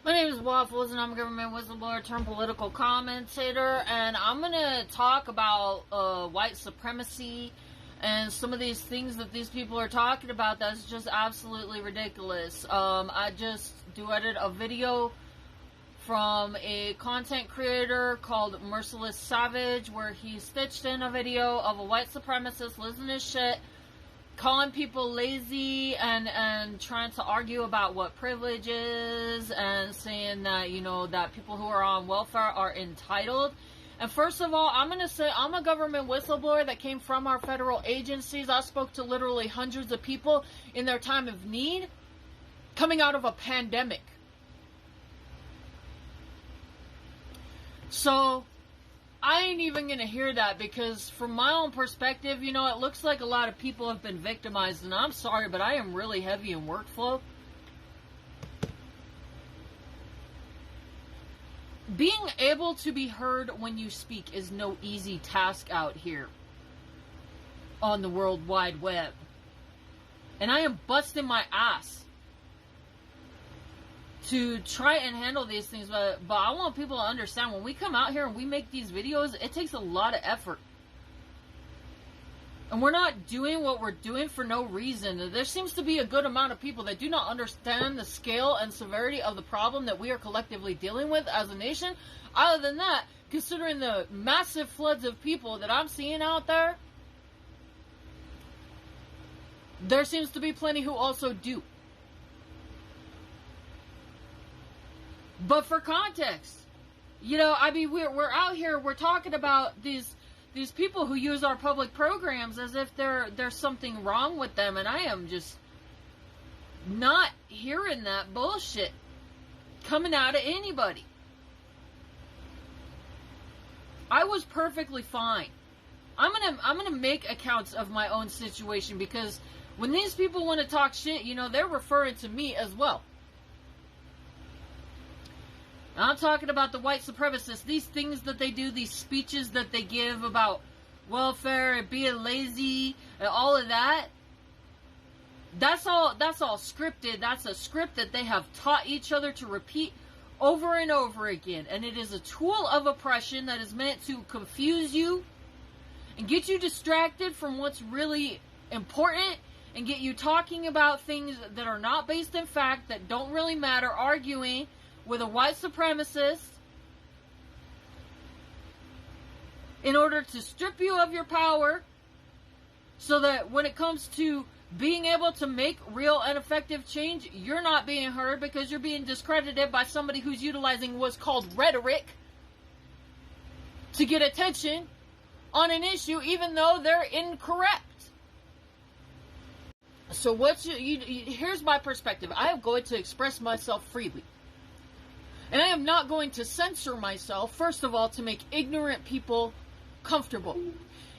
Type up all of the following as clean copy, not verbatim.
My name is Waffles, and I'm a government whistleblower turned political commentator, and I'm going to talk about white supremacy and some of these things that these people are talking about that's just absolutely ridiculous. I just duetted a video from a content creator called Merciless Savage, where he stitched in a video of a white supremacist losing his shit, calling people lazy and trying to argue about what privilege is, and saying that, you know, that people who are on welfare are entitled. And first of all, I'm going to say I'm a government whistleblower that came from our federal agencies. I spoke to literally hundreds of people in their time of need coming out of a pandemic. So I ain't even going to hear that, because from my own perspective, you know, it looks like a lot of people have been victimized, and I'm sorry, but I am really heavy in workflow. Being able to be heard when you speak is no easy task out here on the World Wide Web. And I am busting my ass to try and handle these things, but I want people to understand, when we come out here and we make these videos, it takes a lot of effort. And we're not doing what we're doing for no reason. There seems to be a good amount of people that do not understand the scale and severity of the problem that we are collectively dealing with as a nation. Other than that, considering the massive floods of people that I'm seeing out there, there seems to be plenty who also do. But for context, you know, I mean, we're out here, we're talking about these people who use our public programs as if there's something wrong with them, and I am just not hearing that bullshit coming out of anybody. I was perfectly fine. I'm gonna make accounts of my own situation, because when these people want to talk shit, you know, they're referring to me as well. I'm talking about the white supremacists, these things that they do, these speeches that they give about welfare and being lazy and all of that. That's all scripted. That's a script that they have taught each other to repeat over and over again. And it is a tool of oppression that is meant to confuse you and get you distracted from what's really important, and get you talking about things that are not based in fact, that don't really matter, arguing with a white supremacist in order to strip you of your power, so that when it comes to being able to make real and effective change, you're not being heard, because you're being discredited by somebody who's utilizing what's called rhetoric to get attention on an issue, even though they're incorrect. So here's my perspective. I am going to express myself freely. And I am not going to censor myself, first of all, to make ignorant people comfortable.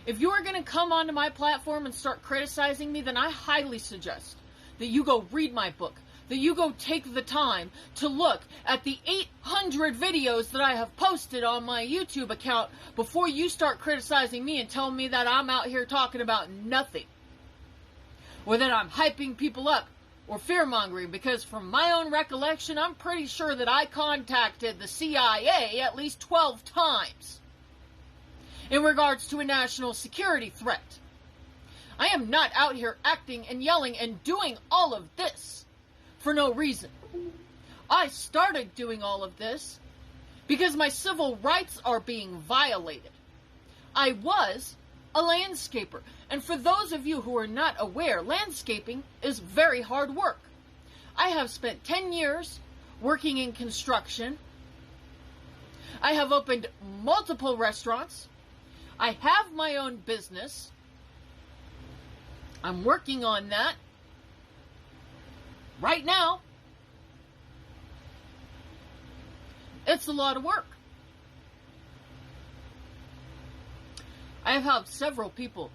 If you are going to come onto my platform and start criticizing me, then I highly suggest that you go read my book, that you go take the time to look at the 800 videos that I have posted on my YouTube account before you start criticizing me and telling me that I'm out here talking about nothing, or that I'm hyping people up or fear-mongering, because from my own recollection, I'm pretty sure that I contacted the CIA at least 12 times in regards to a national security threat. I am not out here acting and yelling and doing all of this for no reason. I started doing all of this because my civil rights are being violated. I was a landscaper. And for those of you who are not aware, landscaping is very hard work. I have spent 10 years working in construction. I have opened multiple restaurants. I have my own business. I'm working on that right now. It's a lot of work. I have helped several people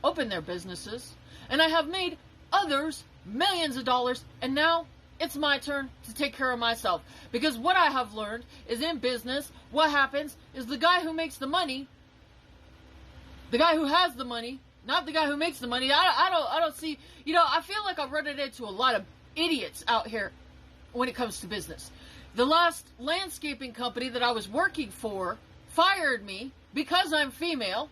open their businesses, and I have made others millions of dollars, and now it's my turn to take care of myself. Because what I have learned is, in business, what happens is the guy who makes the money, the guy who has the money, not the guy who makes the money. I don't see, you know, I feel like I've run into a lot of idiots out here when it comes to business. The last landscaping company that I was working for fired me because I'm female.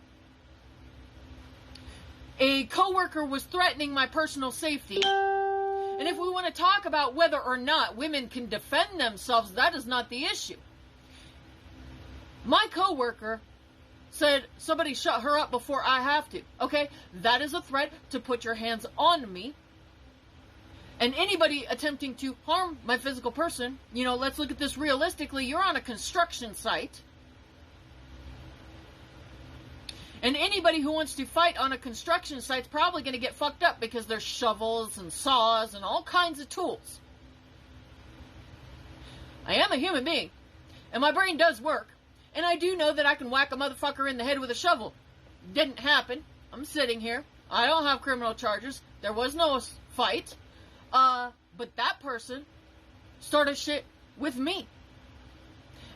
A coworker was threatening my personal safety. And if we want to talk about whether or not women can defend themselves, that is not the issue. My coworker said, somebody shut her up before I have to. Okay, that is a threat to put your hands on me. And anybody attempting to harm my physical person, let's look at this realistically. You're on a construction site. And anybody who wants to fight on a construction site is probably going to get fucked up because there's shovels and saws and all kinds of tools. I am a human being, and my brain does work. And I do know that I can whack a motherfucker in the head with a shovel. Didn't happen. I'm sitting here. I don't have criminal charges. There was no fight. But that person started shit with me.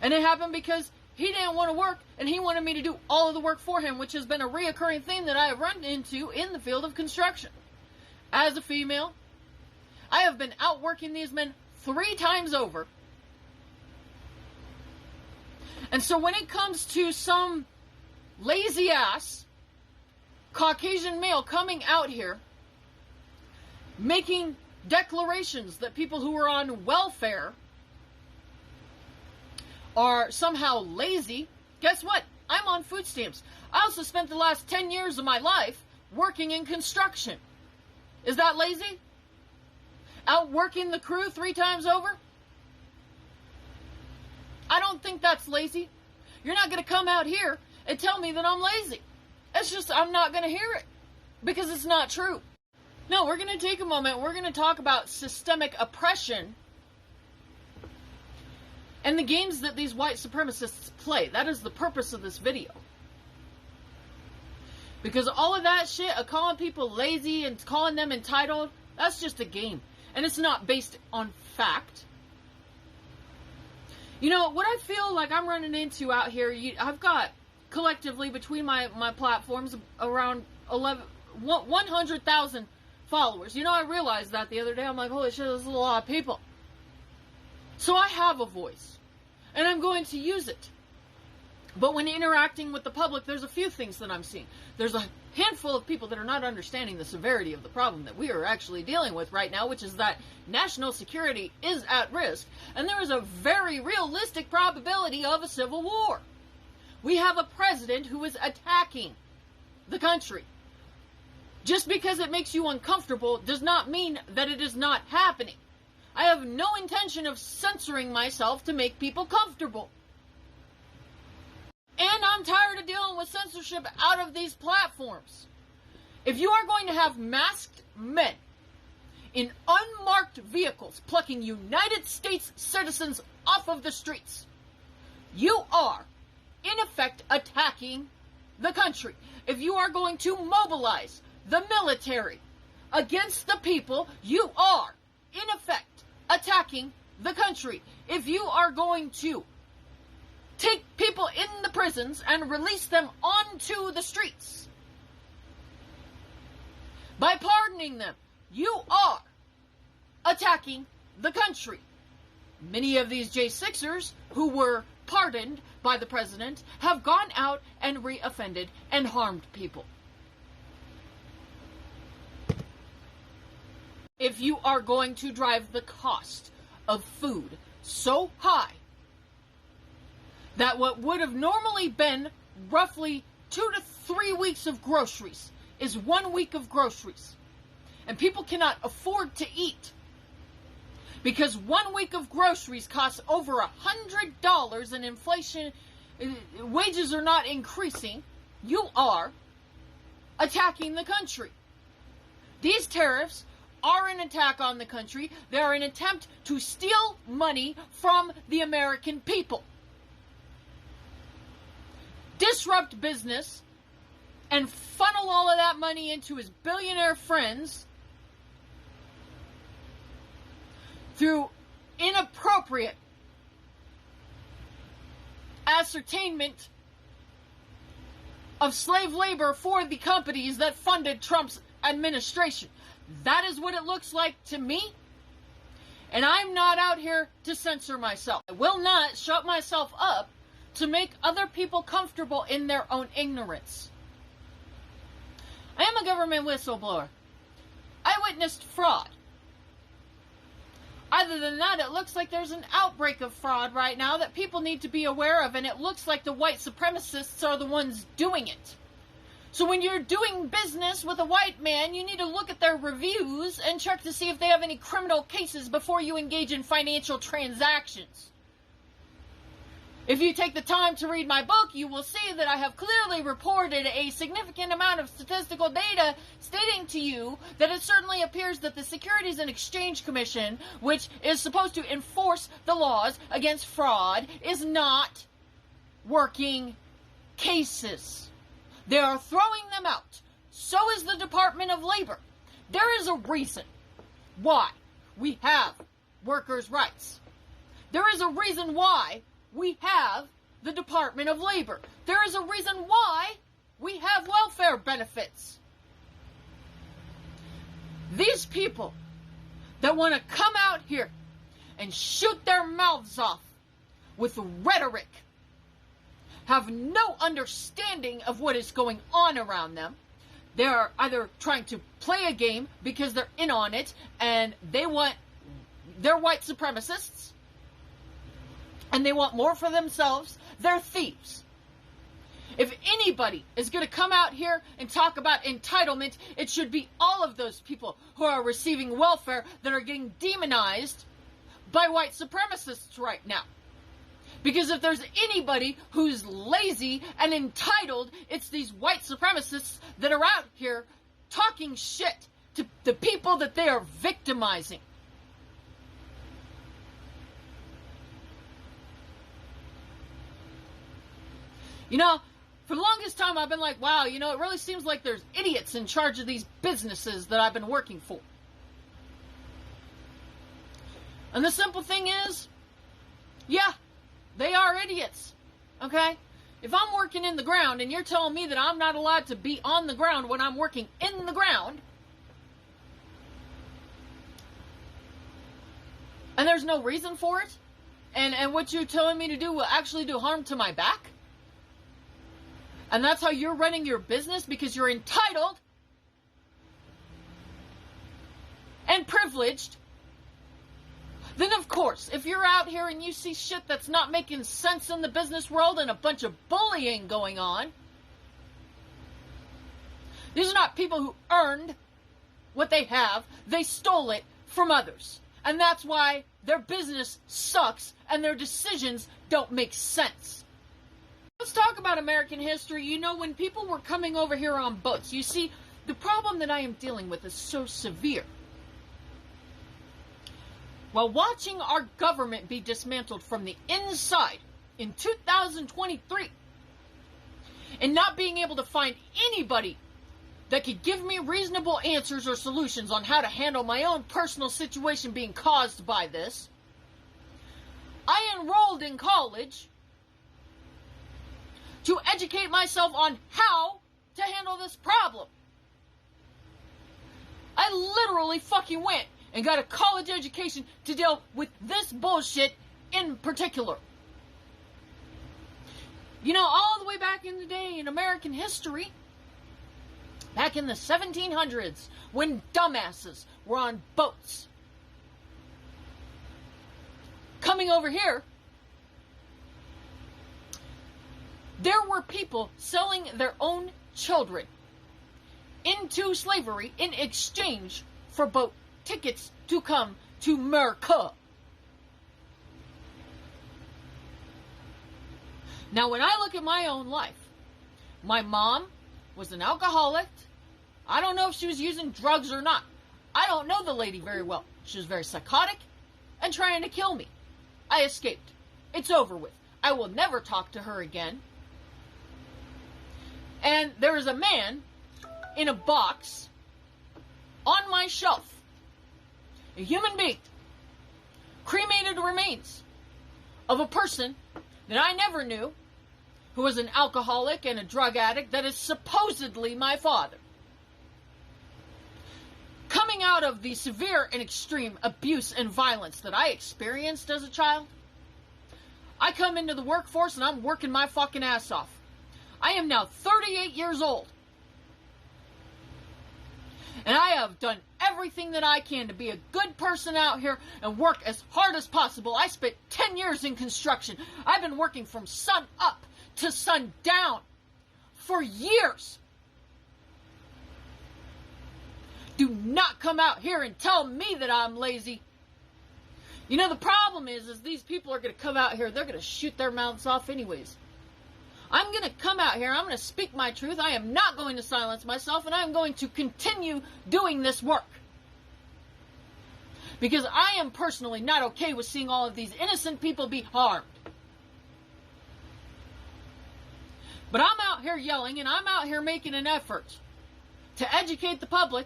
And it happened because he didn't want to work, and he wanted me to do all of the work for him, which has been a reoccurring theme that I have run into in the field of construction. As a female, I have been outworking these men 3 times over. And so when it comes to some lazy ass Caucasian male coming out here making declarations that people who are on welfare are somehow lazy, guess what? I'm on food stamps. I also spent the last 10 years of my life working in construction. Is that lazy? Outworking the crew 3 times over? I don't think that's lazy. You're not going to come out here and tell me that I'm lazy. It's just, I'm not going to hear it because it's not true. No, we're going to take a moment. We're going to talk about systemic oppression and the games that these white supremacists play. That is the purpose of this video. Because all of that shit of calling people lazy and calling them entitled, that's just a game. And it's not based on fact. What I feel like I'm running into out here, I've got collectively between my platforms around 100,000 followers. I realized that the other day. I'm like, holy shit, this is a lot of people. So I have a voice, and I'm going to use it. But when interacting with the public, there's a few things that I'm seeing. There's a handful of people that are not understanding the severity of the problem that we are actually dealing with right now, which is that national security is at risk, and there is a very realistic probability of a civil war. We have a president who is attacking the country. Just because it makes you uncomfortable does not mean that it is not happening. I have no intention of censoring myself to make people comfortable. And I'm tired of dealing with censorship out of these platforms. If you are going to have masked men in unmarked vehicles plucking United States citizens off of the streets, you are, in effect, attacking the country. If you are going to mobilize the military against the people, you are, in effect, attacking the country. If you are going to take people in the prisons and release them onto the streets by pardoning them, you are attacking the country. Many of these J6ers who were pardoned by the president have gone out and reoffended and harmed people. If you are going to drive the cost of food so high that what would have normally been roughly 2 to 3 weeks of groceries is 1 week of groceries, and people cannot afford to eat because 1 week of groceries costs over $100 and inflation, wages are not increasing, you are attacking the country. These tariffs are an attack on the country. They are an attempt to steal money from the American people, disrupt business, and funnel all of that money into his billionaire friends through inappropriate ascertainment of slave labor for the companies that funded Trump's administration. That is what it looks like to me. And I'm not out here to censor myself. I will not shut myself up to make other people comfortable in their own ignorance. I am a government whistleblower. I witnessed fraud. Other than that, it looks like there's an outbreak of fraud right now that people need to be aware of, and it looks like the white supremacists are the ones doing it. So when you're doing business with a white man, you need to look at their reviews and check to see if they have any criminal cases before you engage in financial transactions. If you take the time to read my book, you will see that I have clearly reported a significant amount of statistical data stating to you that it certainly appears that the Securities and Exchange Commission, which is supposed to enforce the laws against fraud, is not working cases. They are throwing them out. So is the Department of Labor. There is a reason why we have workers' rights. There is a reason why we have the Department of Labor. There is a reason why we have welfare benefits. These people that want to come out here and shoot their mouths off with rhetoric have no understanding of what is going on around them. They're either trying to play a game because they're in on it and they're white supremacists, and they want more for themselves. They're thieves. If anybody is going to come out here and talk about entitlement, it should be all of those people who are receiving welfare that are getting demonized by white supremacists right now. Because if there's anybody who's lazy and entitled, it's these white supremacists that are out here talking shit to the people that they are victimizing. You know, for the longest time I've been like, wow, you know, it really seems like there's idiots in charge of these businesses that I've been working for. And the simple thing is, yeah, they are idiots, okay? If I'm working in the ground and you're telling me that I'm not allowed to be on the ground when I'm working in the ground, and there's no reason for it, and what you're telling me to do will actually do harm to my back, and that's how you're running your business because you're entitled and privileged, then of course, if you're out here and you see shit that's not making sense in the business world and a bunch of bullying going on, these are not people who earned what they have. They stole it from others. And that's why their business sucks and their decisions don't make sense. Let's talk about American history. You know, when people were coming over here on boats, you see, the problem that I am dealing with is so severe. While watching our government be dismantled from the inside in 2023 and not being able to find anybody that could give me reasonable answers or solutions on how to handle my own personal situation being caused by this, I enrolled in college to educate myself on how to handle this problem. I literally fucking went and got a college education to deal with this bullshit in particular. You know, all the way back in the day in American history, back in the 1700s, when dumbasses were on boats, coming over here, there were people selling their own children into slavery in exchange for boat tickets to come to America. Now, when I look at my own life, my mom was an alcoholic. I don't know if she was using drugs or not. I don't know the lady very well. She was very psychotic and trying to kill me. I escaped. It's over with. I will never talk to her again. And there is a man in a box on my shelf, a human being, cremated remains of a person that I never knew, who was an alcoholic and a drug addict, that is supposedly my father. Coming coming out of the severe and extreme abuse and violence that I experienced as a child, I come into the workforce and I'm working my fucking ass off. I am now 38 years old. And I have done everything that I can to be a good person out here and work as hard as possible. I spent 10 years in construction. I've been working from sun up to sun down for years. Do not come out here and tell me that I'm lazy. You know, the problem is these people are going to come out here, they're going to shoot their mouths off anyways. I'm going to come out here, I'm going to speak my truth, I am not going to silence myself, and I'm going to continue doing this work. Because I am personally not okay with seeing all of these innocent people be harmed. But I'm out here yelling, and I'm out here making an effort to educate the public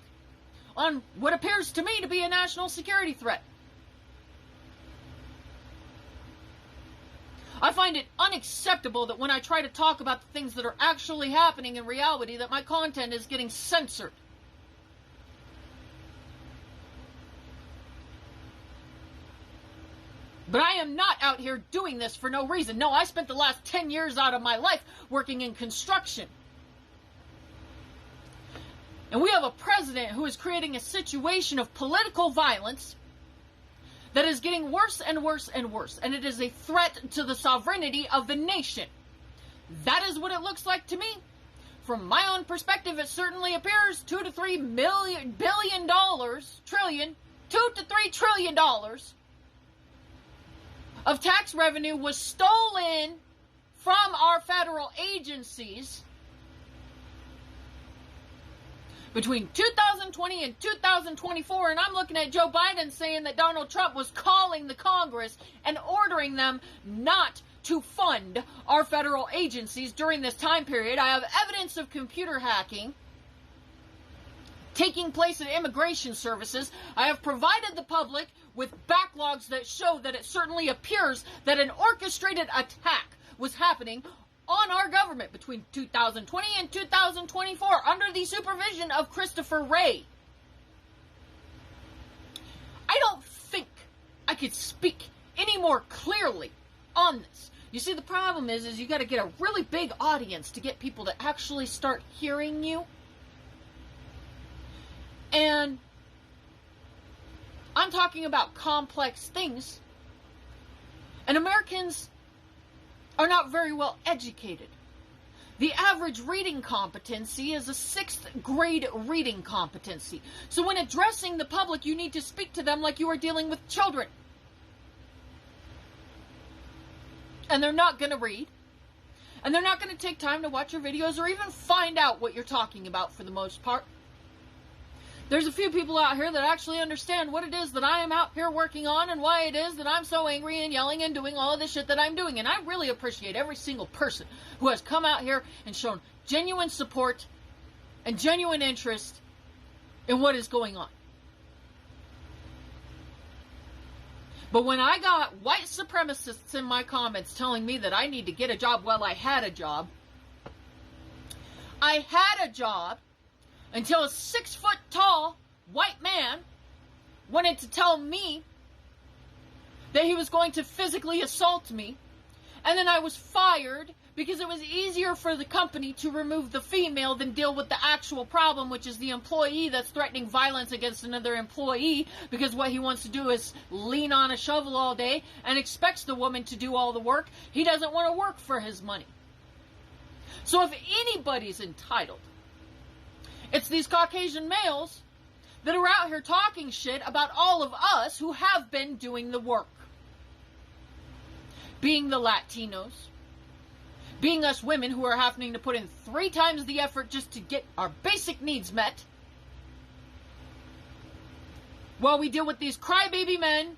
on what appears to me to be a national security threat. I find it unacceptable that when I try to talk about the things that are actually happening in reality, that my content is getting censored. But I am not out here doing this for no reason. No, I spent the last 10 years out of my life working in construction. And we have a president who is creating a situation of political violence that is getting worse and worse and worse. And it is a threat to the sovereignty of the nation. That is what it looks like to me. From my own perspective, it certainly appears $2 to $3 billion, trillion, $2 to $3 trillion of tax revenue was stolen from our federal agencies between 2020 and 2024, and I'm looking at Joe Biden saying that Donald Trump was calling the Congress and ordering them not to fund our federal agencies during this time period. I have evidence of computer hacking taking place at immigration services. I have provided the public with backlogs that show that it certainly appears that an orchestrated attack was happening on our government between 2020 and 2024 under the supervision of Christopher Wray. I don't think I could speak any more clearly on this. You see, the problem is you got to get a really big audience to get people to actually start hearing you. And I'm talking about complex things. And Americans are not very well educated. The average reading competency is a 6th grade reading competency. So when addressing the public, you need to speak to them like you are dealing with children. And they're not going to read. And they're not going to take time to watch your videos or even find out what you're talking about for the most part. There's a few people out here that actually understand what it is that I am out here working on and why it is that I'm so angry and yelling and doing all of the shit that I'm doing. And I really appreciate every single person who has come out here and shown genuine support and genuine interest in what is going on. But when I got white supremacists in my comments telling me that I need to get a job, well, I had a job. I had a job until a 6-foot-tall white man wanted to tell me that he was going to physically assault me. And then I was fired because it was easier for the company to remove the female than deal with the actual problem, which is the employee that's threatening violence against another employee, because what he wants to do is lean on a shovel all day and expects the woman to do all the work. He doesn't want to work for his money. So if anybody's entitled, it's these Caucasian males that are out here talking shit about all of us who have been doing the work. Being the Latinos, being us women who are having to put in 3 times the effort just to get our basic needs met, while we deal with these crybaby men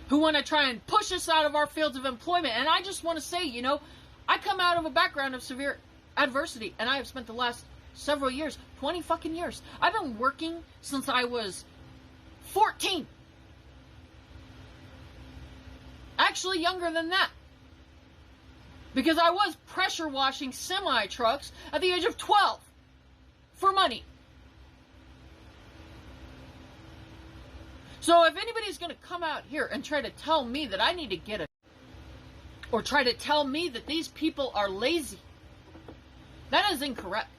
who want to try and push us out of our fields of employment. And I just want to say, you know, I come out of a background of severe adversity, and I have spent the last several years, 20 fucking years. I've been working since I was 14. Actually, younger than that. Because I was pressure washing semi-trucks at the age of 12 for money. So if anybody's going to come out here and try to tell me that I need to get a, or try to tell me that these people are lazy, that is incorrect.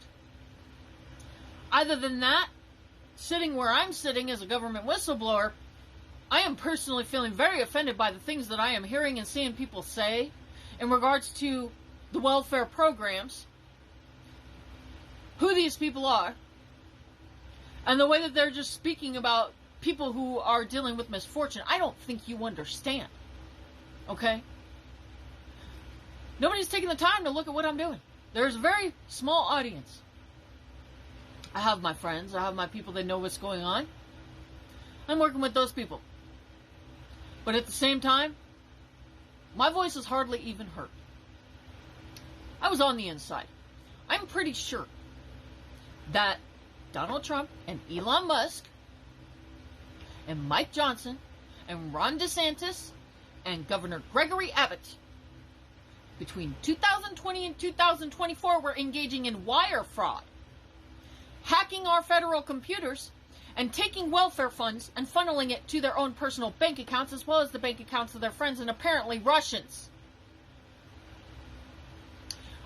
Other than that, sitting where I'm sitting as a government whistleblower, I am personally feeling very offended by the things that I am hearing and seeing people say in regards to the welfare programs, who these people are, and the way that they're just speaking about people who are dealing with misfortune. I don't think you understand. Okay? Nobody's taking the time to look at what I'm doing. There's a very small audience. I have my friends. I have my people that know what's going on. I'm working with those people. But at the same time, my voice is hardly even heard. I was on the inside. I'm pretty sure that Donald Trump and Elon Musk and Mike Johnson and Ron DeSantis and Governor Gregory Abbott between 2020 and 2024 were engaging in wire fraud, hacking our federal computers, and taking welfare funds and funneling it to their own personal bank accounts as well as the bank accounts of their friends and apparently Russians.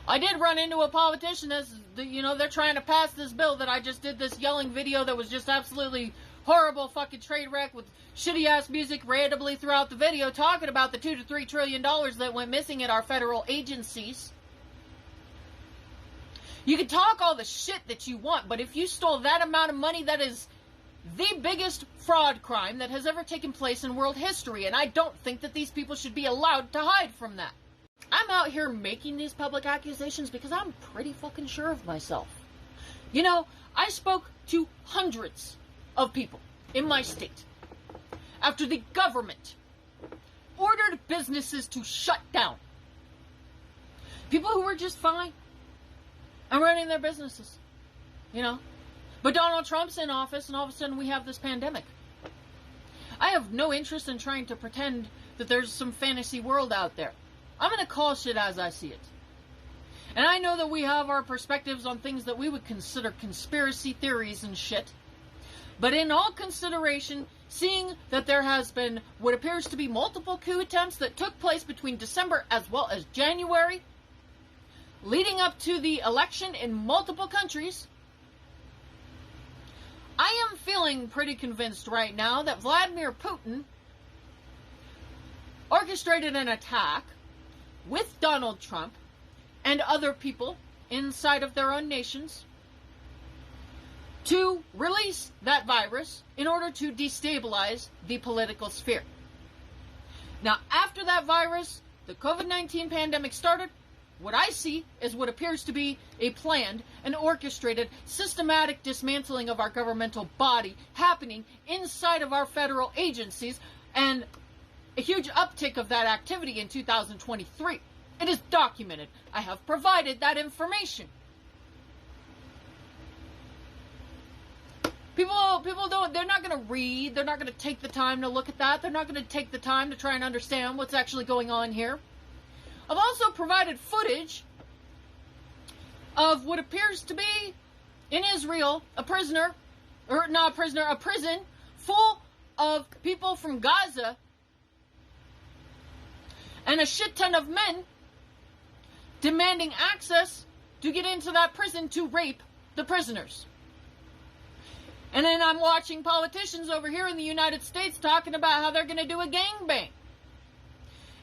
I did run into a politician as, they're trying to pass this bill that I just did this yelling video that was just absolutely horrible fucking trade wreck with shitty ass music randomly throughout the video talking about the $2 to $3 trillion that went missing at our federal agencies. You can talk all the shit that you want, but if you stole that amount of money, that is the biggest fraud crime that has ever taken place in world history, and I don't think that these people should be allowed to hide from that. I'm out here making these public accusations because I'm pretty fucking sure of myself. I spoke to hundreds of people in my state after the government ordered businesses to shut down. People who were just fine and running their businesses, But Donald Trump's in office and all of a sudden we have this pandemic. I have no interest in trying to pretend that there's some fantasy world out there. I'm going to call shit as I see it. And I know that we have our perspectives on things that we would consider conspiracy theories and shit. But in all consideration, seeing that there has been what appears to be multiple coup attempts that took place between December as well as January, leading up to the election in multiple countries, I am feeling pretty convinced right now that Vladimir Putin orchestrated an attack with Donald Trump and other people inside of their own nations to release that virus in order to destabilize the political sphere. Now, after that virus, the COVID-19 pandemic started, what I see is what appears to be a planned and orchestrated systematic dismantling of our governmental body happening inside of our federal agencies, and a huge uptick of that activity in 2023. It is documented. I have provided that information. People don't, they're not going to read, they're not going to take the time to look at that, they're not going to take the time to try and understand what's actually going on here. I've also provided footage of what appears to be, in Israel, a prison full of people from Gaza and a shit ton of men demanding access to get into that prison to rape the prisoners. And then I'm watching politicians over here in the United States talking about how they're going to do a gangbang.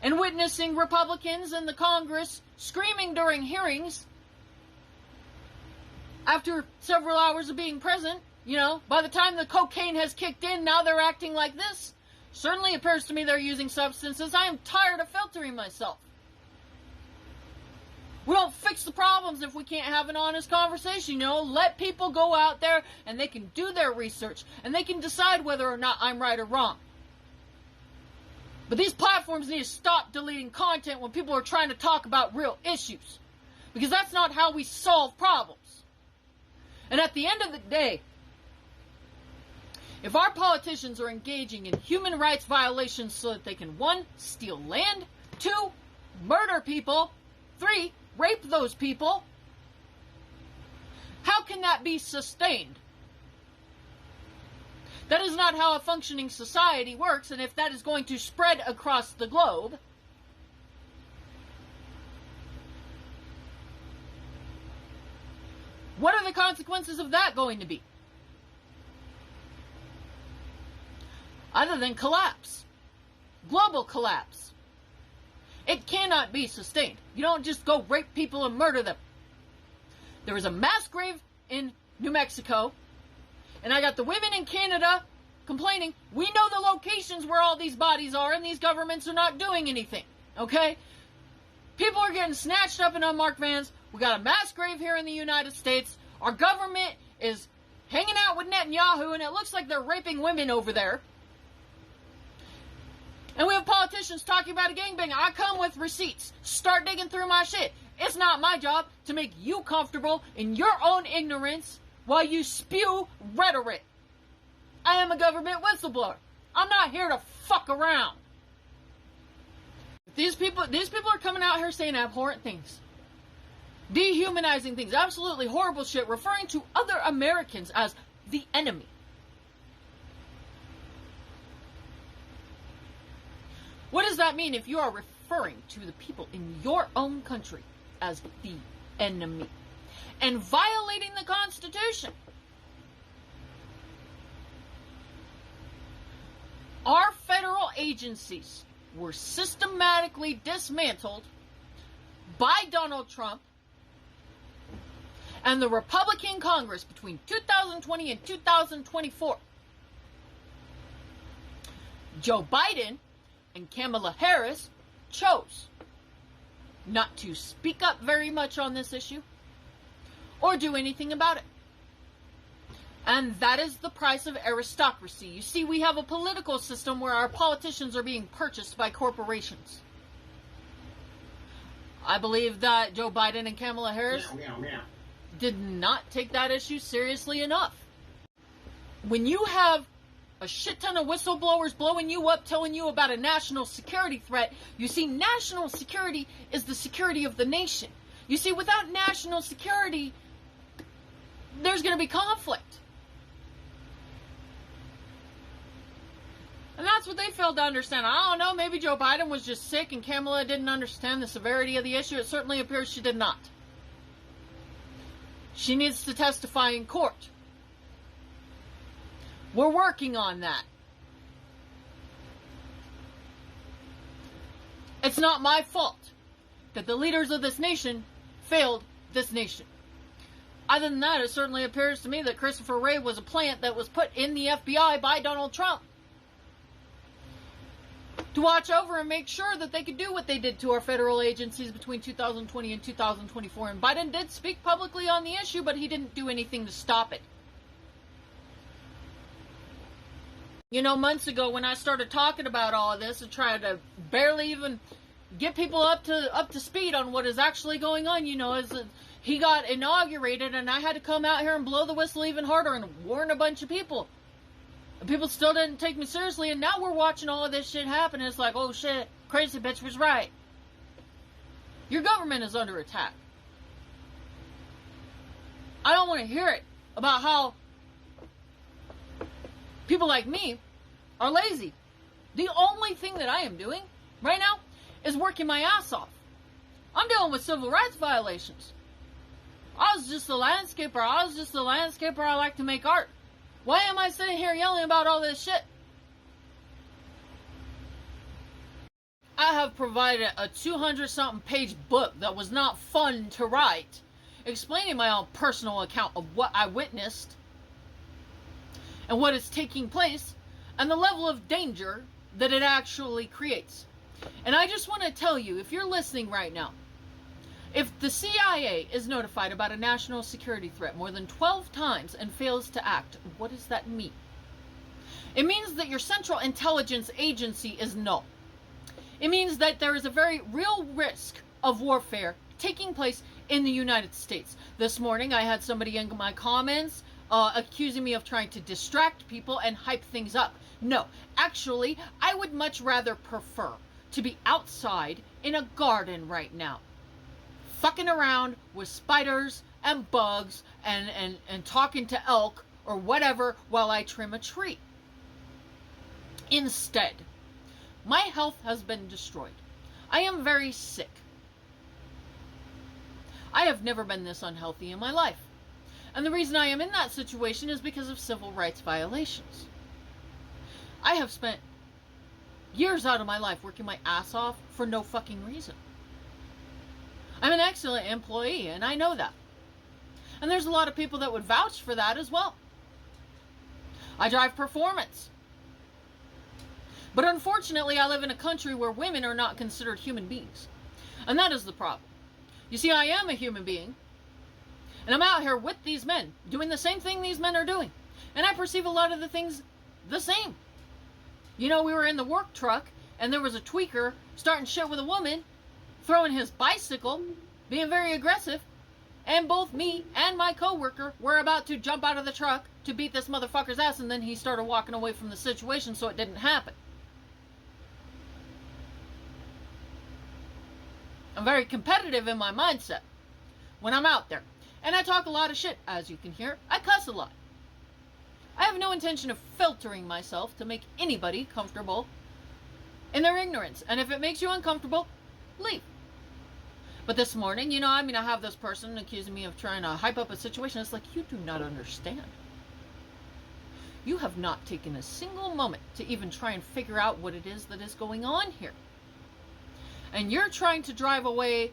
And witnessing Republicans in the Congress screaming during hearings after several hours of being present. By the time the cocaine has kicked in, now they're acting like this. Certainly appears to me they're using substances. I am tired of filtering myself. We don't fix the problems if we can't have an honest conversation, Let people go out there and they can do their research and they can decide whether or not I'm right or wrong. But these platforms need to stop deleting content when people are trying to talk about real issues. Because that's not how we solve problems. And at the end of the day, if our politicians are engaging in human rights violations so that they can 1, steal land, 2, murder people, 3, rape those people, how can that be sustained? That is not how a functioning society works, and if that is going to spread across the globe, what are the consequences of that going to be? Other than collapse. Global collapse. It cannot be sustained. You don't just go rape people and murder them. There was a mass grave in New Mexico, and I got the women in Canada complaining, we know the locations where all these bodies are, and these governments are not doing anything. Okay? People are getting snatched up in unmarked vans. We got a mass grave here in the United States. Our government is hanging out with Netanyahu, and it looks like they're raping women over there. And we have politicians talking about a gangbang. I come with receipts. Start digging through my shit. It's not my job to make you comfortable in your own ignorance while you spew rhetoric. I am a government whistleblower. I'm not here to fuck around. These people are coming out here saying abhorrent things. Dehumanizing things. Absolutely horrible shit. Referring to other Americans as the enemy. What does that mean if you are referring to the people in your own country as the enemy and violating the Constitution? Our federal agencies were systematically dismantled by Donald Trump and the Republican Congress between 2020 and 2024. Joe Biden and Kamala Harris chose not to speak up very much on this issue or do anything about it. And that is the price of aristocracy. You see, we have a political system where our politicians are being purchased by corporations. I believe that Joe Biden and Kamala Harris did not take that issue seriously enough. When you have a shit ton of whistleblowers blowing you up, telling you about a national security threat, you see, national security is the security of the nation. You see, without national security, there's going to be conflict. And that's what they failed to understand. I don't know, maybe Joe Biden was just sick and Kamala didn't understand the severity of the issue. It certainly appears she did not. She needs to testify in court. We're working on that. It's not my fault that the leaders of this nation failed this nation. Other than that, it certainly appears to me that Christopher Wray was a plant that was put in the FBI by Donald Trump to watch over and make sure that they could do what they did to our federal agencies between 2020 and 2024. And Biden did speak publicly on the issue, but he didn't do anything to stop it. You know, months ago when I started talking about all of this and tried to barely even get people up to speed on what is actually going on, you know, as he got inaugurated and I had to come out here and blow the whistle even harder and warn a bunch of people. And people still didn't take me seriously, and now we're watching all of this shit happen. It's like, oh shit, crazy bitch was right. Your government is under attack. I don't want to hear it about how people like me are lazy. The only thing that I am doing right now is working my ass off. I'm dealing with civil rights violations. I was just a landscaper. I like to make art. Why am I sitting here yelling about all this shit? I have provided a 200-something page book that was not fun to write, explaining my own personal account of what I witnessed and what is taking place and the level of danger that it actually creates. And I just want to tell you, if you're listening right now, if the CIA is notified about a national security threat more than 12 times and fails to act, what does that mean? It means that your Central Intelligence Agency is null. It means that there is a very real risk of warfare taking place in the United States. This morning I had somebody in my comments accusing me of trying to distract people and hype things up. No, actually, I would much rather prefer to be outside in a garden right now, fucking around with spiders and bugs and talking to elk or whatever while I trim a tree. Instead, my health has been destroyed. I am very sick. I have never been this unhealthy in my life. And the reason I am in that situation is because of civil rights violations. I have spent years out of my life working my ass off for no fucking reason. I'm an excellent employee, and I know that. And there's a lot of people that would vouch for that as well. I drive performance. But unfortunately, I live in a country where women are not considered human beings. And that is the problem. You see, I am a human being. And I'm out here with these men, doing the same thing these men are doing. And I perceive a lot of the things the same. You know, we were in the work truck, and there was a tweaker starting shit with a woman, throwing his bicycle, being very aggressive, and both me and my coworker were about to jump out of the truck to beat this motherfucker's ass, and then he started walking away from the situation, so it didn't happen. I'm very competitive in my mindset when I'm out there. And I talk a lot of shit, as you can hear. I cuss a lot. I have no intention of filtering myself to make anybody comfortable in their ignorance. And if it makes you uncomfortable, leave. But this morning, you know, I have this person accusing me of trying to hype up a situation. It's like, you do not understand. You have not taken a single moment to even try and figure out what it is that is going on here. And you're trying to drive away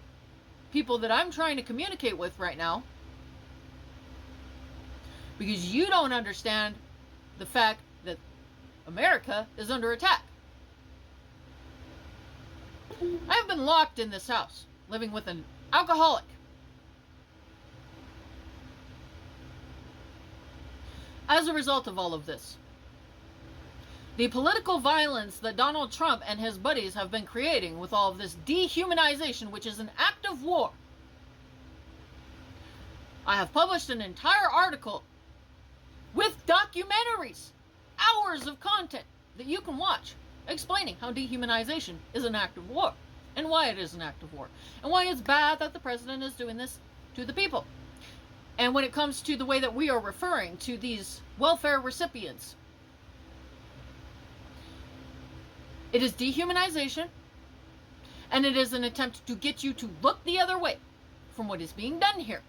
people that I'm trying to communicate with right now because you don't understand the fact that America is under attack. I have been locked in this house, living with an alcoholic. As a result of all of this, the political violence that Donald Trump and his buddies have been creating with all of this dehumanization, which is an act of war. I have published an entire article with documentaries, hours of content that you can watch, explaining how dehumanization is an act of war, and why it is an act of war, and why it's bad that the president is doing this to the people. And when it comes to the way that we are referring to these welfare recipients, it is dehumanization, and it is an attempt to get you to look the other way from what is being done here.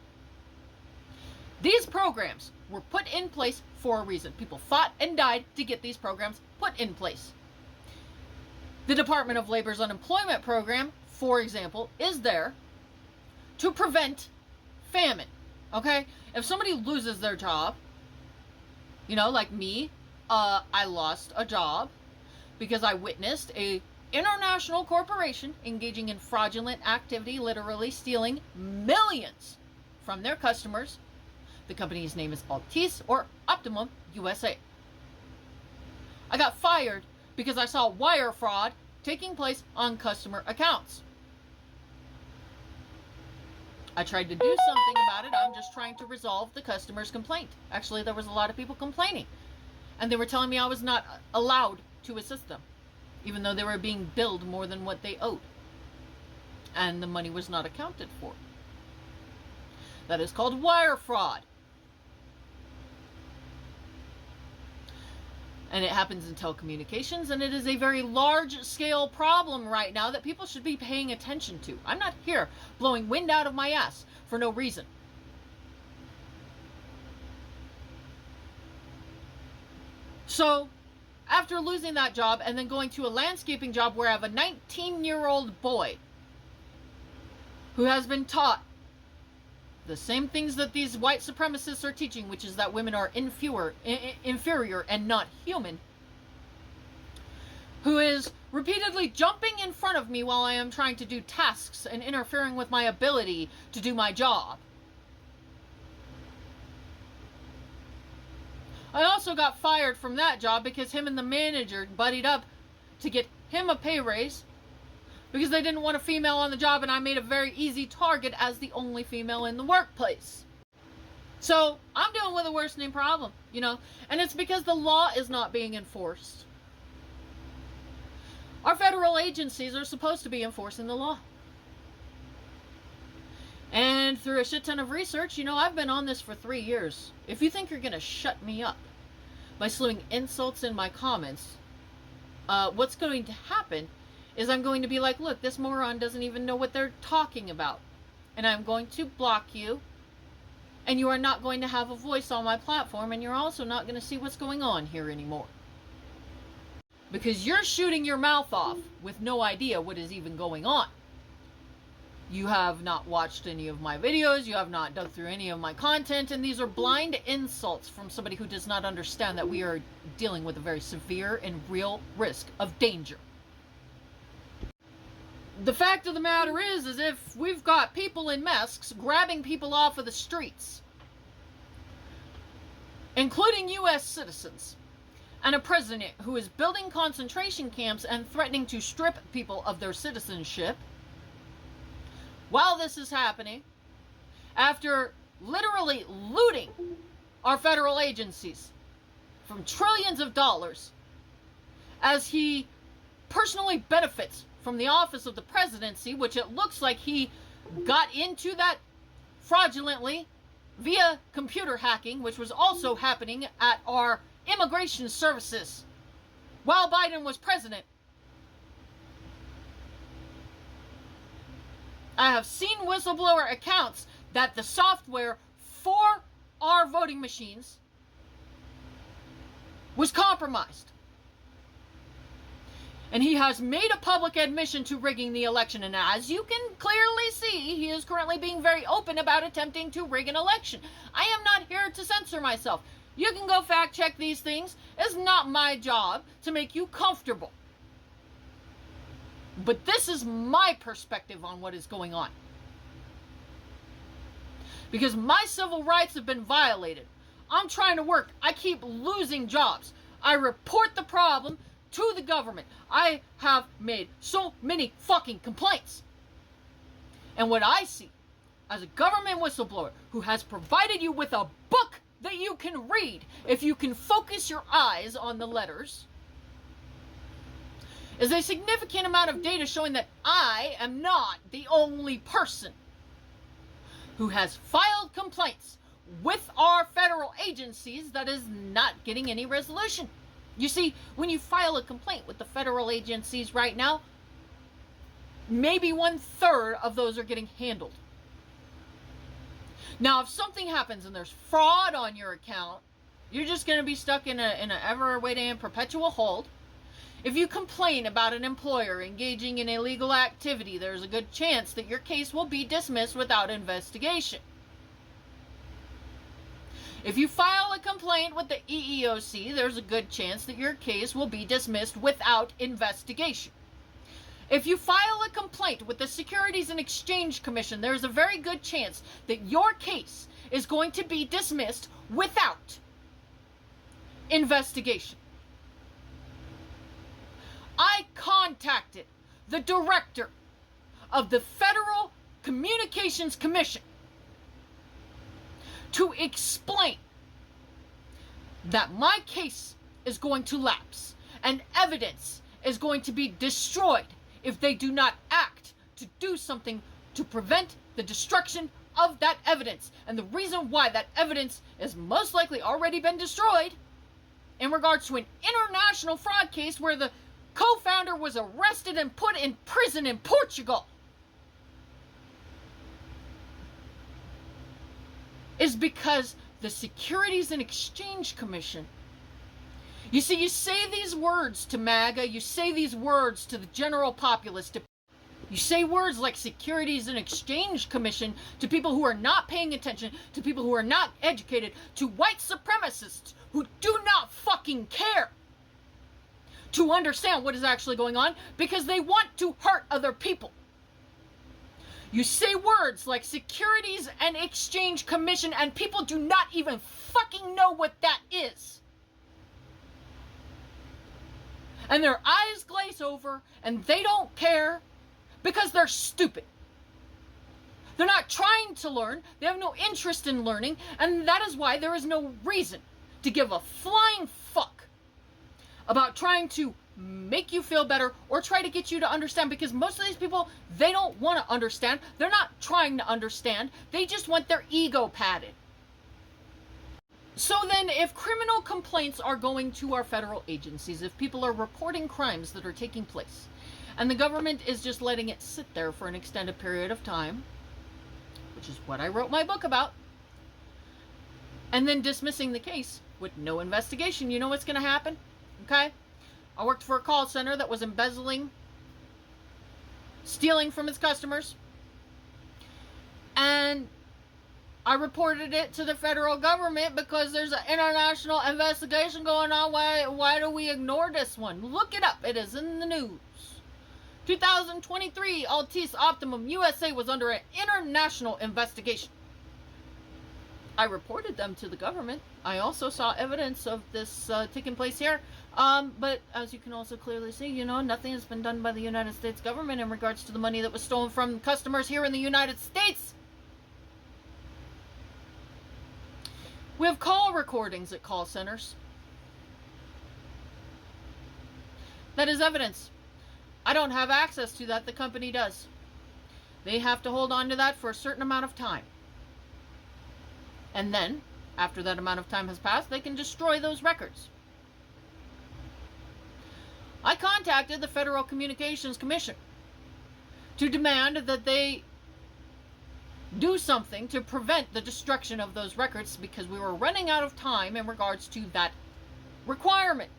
These programs were put in place for a reason. People fought and died to get these programs put in place. The Department of Labor's unemployment program, for example, is there to prevent famine. Okay? If somebody loses their job, you know, like me, I lost a job because I witnessed a international corporation engaging in fraudulent activity, literally stealing millions from their customers. The company's name is Altice or Optimum U.S.A. I got fired because I saw wire fraud taking place on customer accounts. I tried to do something about it. I'm just trying to resolve the customer's complaint. Actually, there was a lot of people complaining. And they were telling me I was not allowed to assist them, even though they were being billed more than what they owed. And the money was not accounted for. That is called wire fraud. And it happens in telecommunications, and it is a very large-scale problem right now that people should be paying attention to. I'm not here blowing wind out of my ass for no reason. So, after losing that job and then going to a landscaping job where I have a 19-year-old boy who has been taught the same things that these white supremacists are teaching, which is that women are inferior and not human, who is repeatedly jumping in front of me while I am trying to do tasks and interfering with my ability to do my job. I also got fired from that job because him and the manager buddied up to get him a pay raise because they didn't want a female on the job, and I made a very easy target as the only female in the workplace. So I'm dealing with a worsening problem, you know, and it's because the law is not being enforced. Our federal agencies are supposed to be enforcing the law. And through a shit ton of research, you know, I've been on this for 3 years. If you think you're going to shut me up by slewing insults in my comments, what's going to happen is I'm going to be like, look, this moron doesn't even know what they're talking about. And I'm going to block you. And you are not going to have a voice on my platform. And you're also not going to see what's going on here anymore. Because you're shooting your mouth off with no idea what is even going on. You have not watched any of my videos. You have not dug through any of my content. And these are blind insults from somebody who does not understand that we are dealing with a very severe and real risk of danger. The fact of the matter is if we've got people in masks grabbing people off of the streets, including U.S. citizens, and a president who is building concentration camps and threatening to strip people of their citizenship, while this is happening, after literally looting our federal agencies from trillions of dollars, as he personally benefits from the office of the presidency, which it looks like he got into that fraudulently via computer hacking, which was also happening at our immigration services while Biden was president. I have seen whistleblower accounts that the software for our voting machines was compromised. And he has made a public admission to rigging the election. And as you can clearly see, he is currently being very open about attempting to rig an election. I am not here to censor myself. You can go fact check these things. It's not my job to make you comfortable. But this is my perspective on what is going on. Because my civil rights have been violated. I'm trying to work. I keep losing jobs. I report the problem to the government. I have made so many fucking complaints. And what I see as a government whistleblower who has provided you with a book that you can read if you can focus your eyes on the letters, is a significant amount of data showing that I am not the only person who has filed complaints with our federal agencies that is not getting any resolution. You see, when you file a complaint with the federal agencies right now, maybe 1/3 of those are getting handled. Now, if something happens and there's fraud on your account, you're just going to be stuck in an ever-waiting perpetual hold. If you complain about an employer engaging in illegal activity, there's a good chance that your case will be dismissed without investigation. If you file a complaint with the EEOC, there's a good chance that your case will be dismissed without investigation. If you file a complaint with the Securities and Exchange Commission, there's a very good chance that your case is going to be dismissed without investigation. I contacted the director of the Federal Communications Commission to explain that my case is going to lapse and evidence is going to be destroyed if they do not act to do something to prevent the destruction of that evidence. And the reason why that evidence is most likely already been destroyed in regards to an international fraud case where the co-founder was arrested and put in prison in Portugal is because the Securities and Exchange Commission, you see, you say these words to MAGA, you say these words to the general populace, you say words like Securities and Exchange Commission to people who are not paying attention, to people who are not educated, to white supremacists who do not fucking care to understand what is actually going on because they want to hurt other people. You say words like Securities and Exchange Commission and people do not even fucking know what that is. And their eyes glaze over and they don't care because they're stupid. They're not trying to learn. They have no interest in learning. And that is why there is no reason to give a flying fuck about trying to make you feel better or try to get you to understand, because most of these people, they don't want to understand. They're not trying to understand. They just want their ego padded. So then, if criminal complaints are going to our federal agencies, if people are reporting crimes that are taking place, and the government is just letting it sit there for an extended period of time, which is what I wrote my book about, and then dismissing the case with no investigation, you know what's going to happen? Okay? I worked for a call center that was embezzling, stealing from its customers, and I reported it to the federal government because there's an international investigation going on. Why do we ignore this one? Look it up. It is in the news. 2023, Altice Optimum USA was under an international investigation. I reported them to the government. I also saw evidence of this taking place here. But as you can also clearly see, nothing has been done by the United States government in regards to the money that was stolen from customers here in the United States. We have call recordings at call centers. That is evidence. I don't have access to that. The company does. They have to hold on to that for a certain amount of time. And then, after that amount of time has passed, they can destroy those records. I contacted the Federal Communications Commission to demand that they do something to prevent the destruction of those records because we were running out of time in regards to that requirement.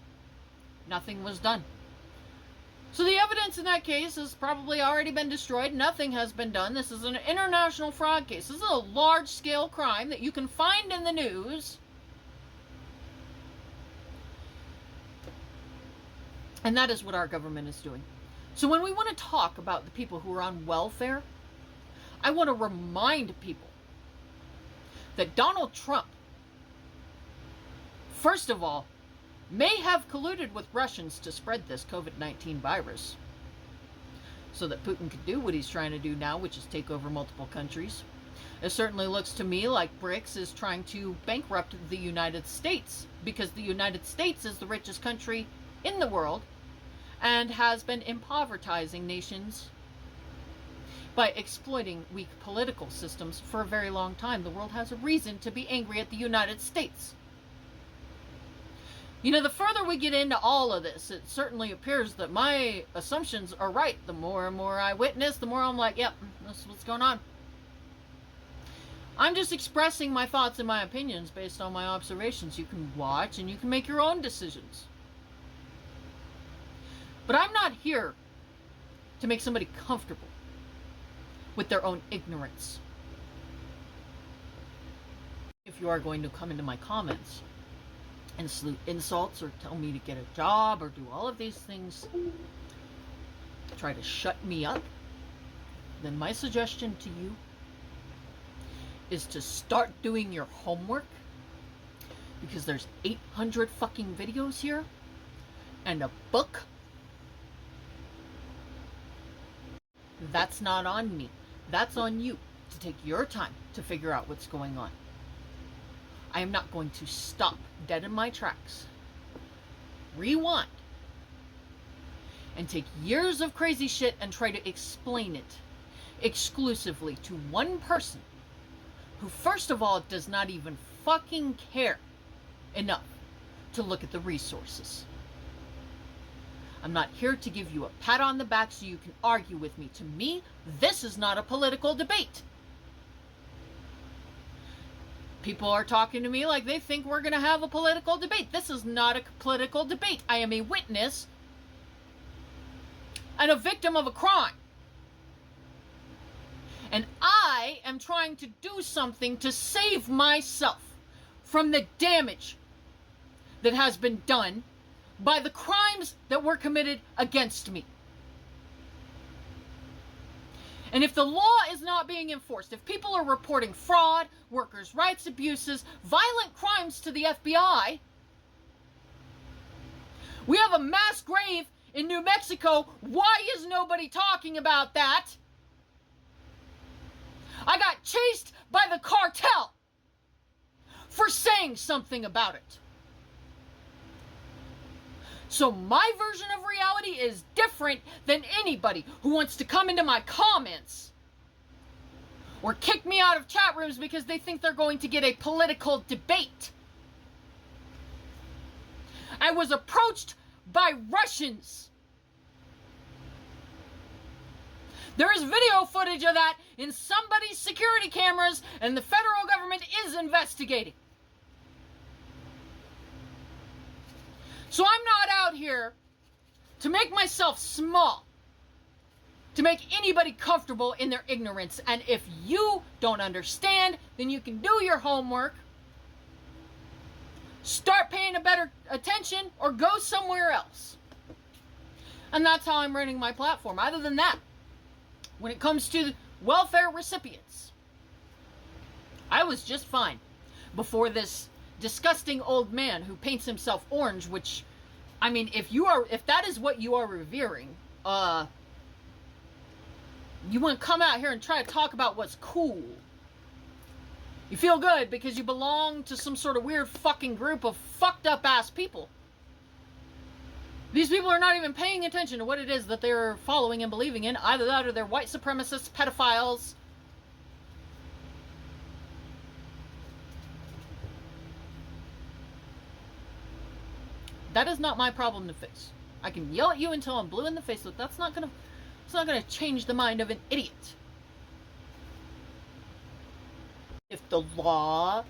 Nothing was done. So the evidence in that case has probably already been destroyed. Nothing has been done. This is an international fraud case. This is a large-scale crime that you can find in the news. And that is what our government is doing. So when we want to talk about the people who are on welfare, I want to remind people that Donald Trump, first of all, may have colluded with Russians to spread this COVID-19 virus so that Putin could do what he's trying to do now, which is take over multiple countries. It certainly looks to me like BRICS is trying to bankrupt the United States because the United States is the richest country in the world and has been impoveritizing nations by exploiting weak political systems for a very long time. The world has a reason to be angry at the United States. The further we get into all of this, it certainly appears that my assumptions are right. The more and more I witness, the more I'm like, yep, this is what's going on. I'm just expressing my thoughts and my opinions based on my observations. You can watch and you can make your own decisions. But I'm not here to make somebody comfortable with their own ignorance. If you are going to come into my comments and salute insults or tell me to get a job or do all of these things, try to shut me up, then my suggestion to you is to start doing your homework, because there's 800 fucking videos here and a book. That's not on me. That's on you to take your time to figure out what's going on. I am not going to stop dead in my tracks, rewind, and take years of crazy shit and try to explain it exclusively to one person who, first of all, does not even fucking care enough to look at the resources. I'm not here to give you a pat on the back so you can argue with me. To me, this is not a political debate. People are talking to me like they think we're going to have a political debate. This is not a political debate. I am a witness and a victim of a crime. And I am trying to do something to save myself from the damage that has been done by the crimes that were committed against me. And if the law is not being enforced, if people are reporting fraud, workers' rights abuses, violent crimes to the FBI, we have a mass grave in New Mexico. Why is nobody talking about that? I got chased by the cartel for saying something about it. So my version of reality is different than anybody who wants to come into my comments or kick me out of chat rooms because they think they're going to get a political debate. I was approached by Russians. There is video footage of that in somebody's security cameras, and the federal government is investigating. So I'm not out here to make myself small, to make anybody comfortable in their ignorance. And if you don't understand, then you can do your homework, start paying a better attention, or go somewhere else. And that's how I'm running my platform. Other than that, when it comes to welfare recipients, I was just fine before this disgusting old man who paints himself orange, which, I mean, if that is what you are revering, you want to come out here and try to talk about what's cool. You feel good because you belong to some sort of weird fucking group of fucked up ass people. These people are not even paying attention to what it is that they're following and believing in. Either that or they're white supremacists, pedophiles. That is not my problem to fix. I can yell at you until I'm blue in the face, but it's not gonna change the mind of an idiot. If the law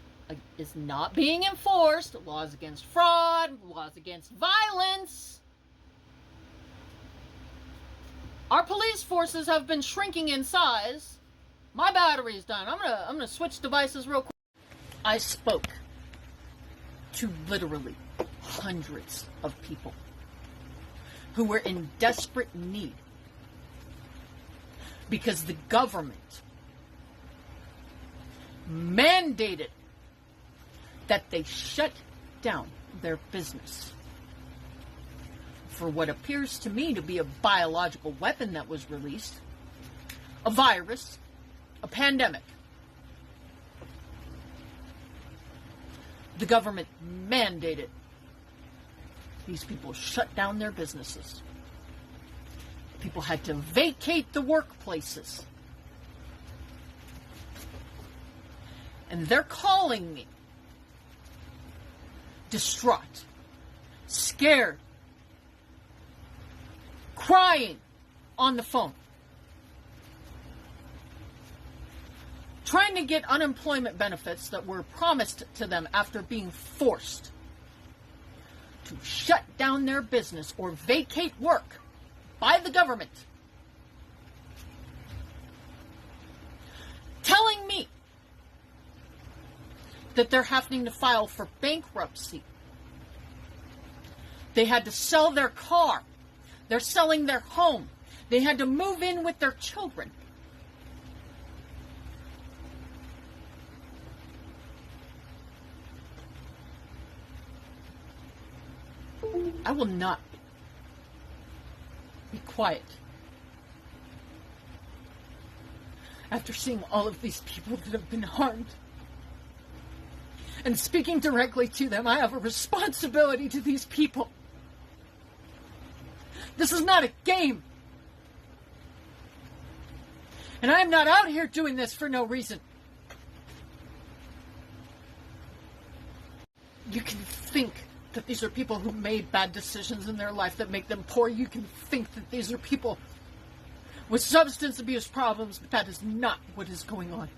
is not being enforced, laws against fraud, laws against violence, our police forces have been shrinking in size. My battery's done. I'm gonna switch devices real quick. I spoke to literally hundreds of people who were in desperate need because the government mandated that they shut down their business for what appears to me to be a biological weapon that was released, a virus, a pandemic. The government mandated these people shut down their businesses. People had to vacate the workplaces. And they're calling me distraught, scared, crying on the phone, trying to get unemployment benefits that were promised to them after being forced to shut down their business or vacate work by the government, telling me that they're having to file for bankruptcy. They had to sell their car. They're selling their home. They had to move in with their children. I will not be quiet after seeing all of these people that have been harmed. And speaking directly to them, I have a responsibility to these people. This is not a game. And I am not out here doing this for no reason. You can think that these are people who made bad decisions in their life that make them poor. You can think that these are people with substance abuse problems, but that is not what is going on.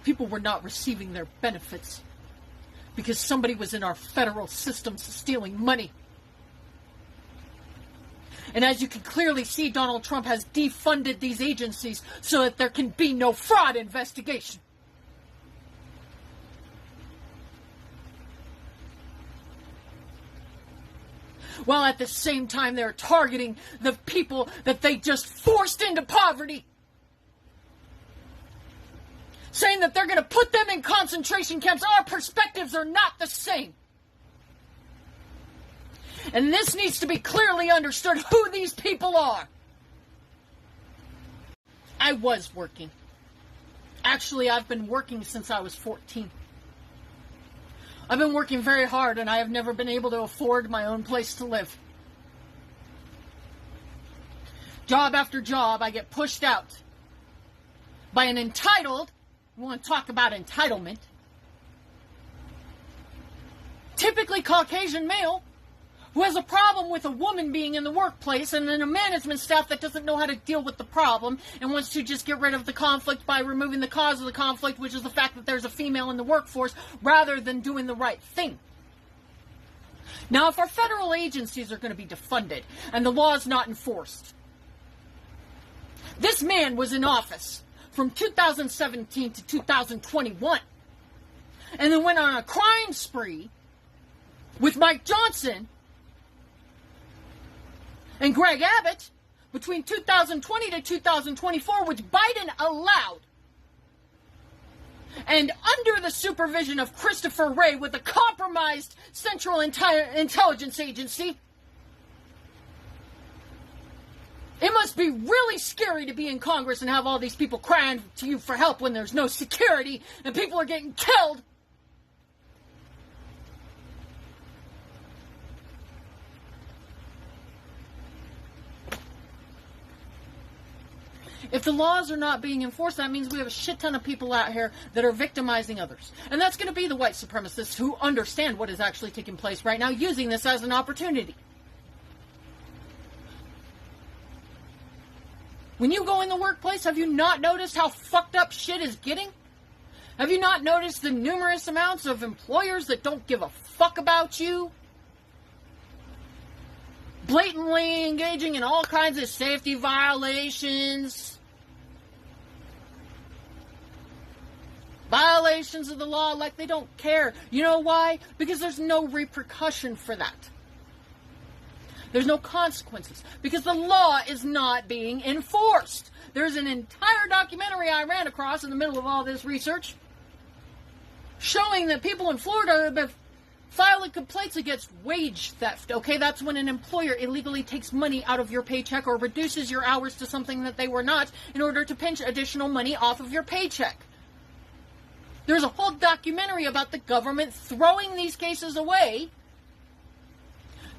People were not receiving their benefits because somebody was in our federal system stealing money. And as you can clearly see, Donald Trump has defunded these agencies so that there can be no fraud investigation. While at the same time they're targeting the people that they just forced into poverty. Saying that they're going to put them in concentration camps. Our perspectives are not the same. And this needs to be clearly understood who these people are. I was working. Actually, I've been working since I was 14. I've been working very hard, and I have never been able to afford my own place to live. Job after job, I get pushed out by an entitled, we want to talk about entitlement, typically Caucasian male, who has a problem with a woman being in the workplace and then a management staff that doesn't know how to deal with the problem and wants to just get rid of the conflict by removing the cause of the conflict, which is the fact that there's a female in the workforce, rather than doing the right thing. Now, if our federal agencies are going to be defunded and the law is not enforced, this man was in office from 2017 to 2021 and then went on a crime spree with Mike Johnson and Greg Abbott between 2020 to 2024, which Biden allowed. And under the supervision of Christopher Wray with a compromised Central Intelligence Agency. It must be really scary to be in Congress and have all these people crying to you for help when there's no security and people are getting killed. If the laws are not being enforced, that means we have a shit ton of people out here that are victimizing others. And that's going to be the white supremacists who understand what is actually taking place right now, using this as an opportunity. When you go in the workplace, have you not noticed how fucked up shit is getting? Have you not noticed the numerous amounts of employers that don't give a fuck about you? Blatantly engaging in all kinds of safety violations. Violations of the law like they don't care. You know why? Because there's no repercussion for that. There's no consequences. Because the law is not being enforced. There's an entire documentary I ran across in the middle of all this research showing that people in Florida have been filing complaints against wage theft. Okay, that's when an employer illegally takes money out of your paycheck or reduces your hours to something that they were not in order to pinch additional money off of your paycheck. There's a whole documentary about the government throwing these cases away.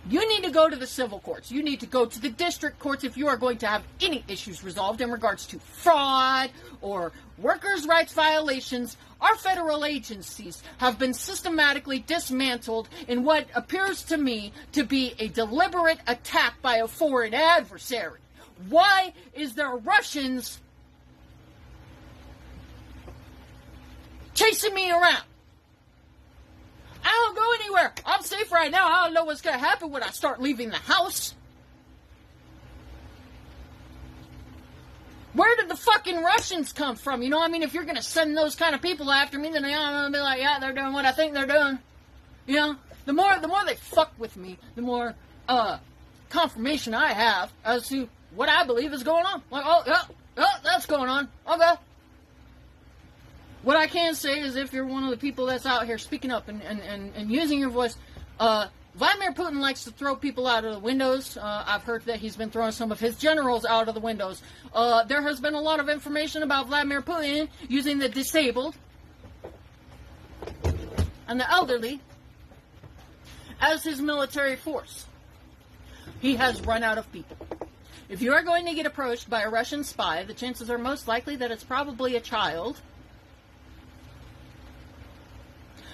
You need to go to the civil courts. You need to go to the district courts if you are going to have any issues resolved in regards to fraud or workers' rights violations. Our federal agencies have been systematically dismantled in what appears to me to be a deliberate attack by a foreign adversary. Why is there Russians chasing me around? I don't go anywhere. I'm safe right now. I don't know what's going to happen when I start leaving the house. Where did the fucking Russians come from? You know, I mean, if you're going to send those kind of people after me, then I'm going to be like, yeah, they're doing what I think they're doing. You know, the more they fuck with me, the more confirmation I have as to what I believe is going on. Like, oh, yeah, that's going on. Okay. What I can say is if you're one of the people that's out here speaking up and using your voice, Vladimir Putin likes to throw people out of the windows. I've heard that he's been throwing some of his generals out of the windows. There has been a lot of information about Vladimir Putin using the disabled and the elderly as his military force. He has run out of people. If you are going to get approached by a Russian spy, the chances are most likely that it's probably a child,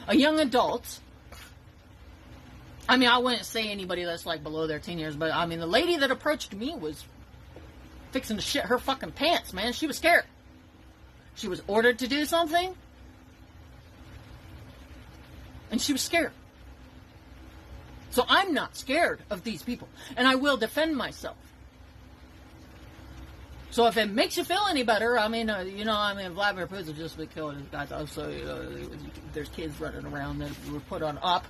a young adult. I mean, I wouldn't say anybody that's like below their 10 years, but I mean, the lady that approached me was fixing to shit her fucking pants, man. She was scared. She was ordered to do something, and she was scared. So I'm not scared of these people, and I will defend myself. So if it makes you feel any better, I mean, Vladimir Putin just been killing his guys. Also, there's kids running around that were put on op.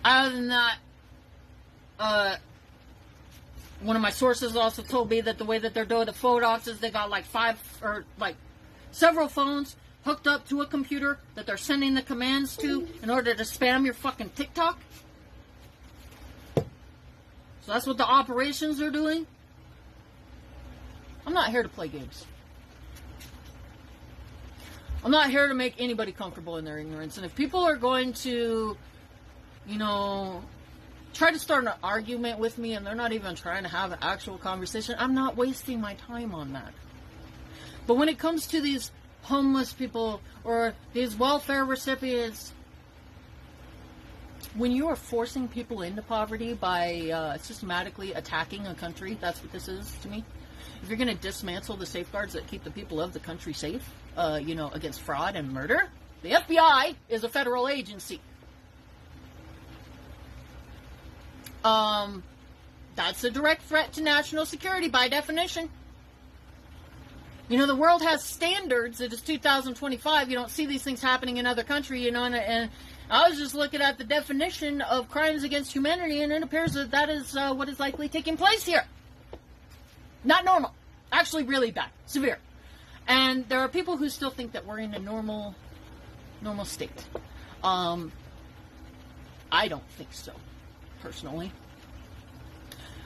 Other than that, one of my sources also told me that the way that they're doing the phone ops is they got several phones hooked up to a computer that they're sending the commands to in order to spam your fucking TikTok. So that's what the operations are doing. I'm not here to play games. I'm not here to make anybody comfortable in their ignorance. And if people are going to, try to start an argument with me and they're not even trying to have an actual conversation, I'm not wasting my time on that. But when it comes to these homeless people or these welfare recipients. When you are forcing people into poverty by systematically attacking a country, that's what this is to me. If you're going to dismantle the safeguards that keep the people of the country safe, against fraud and murder, the FBI is a federal agency. That's a direct threat to national security by definition. The world has standards. It is 2025. You don't see these things happening in other countries, and I was just looking at the definition of crimes against humanity, and it appears that is what is likely taking place here. Not normal. Actually really bad. Severe. And there are people who still think that we're in a normal state. I don't think so, personally.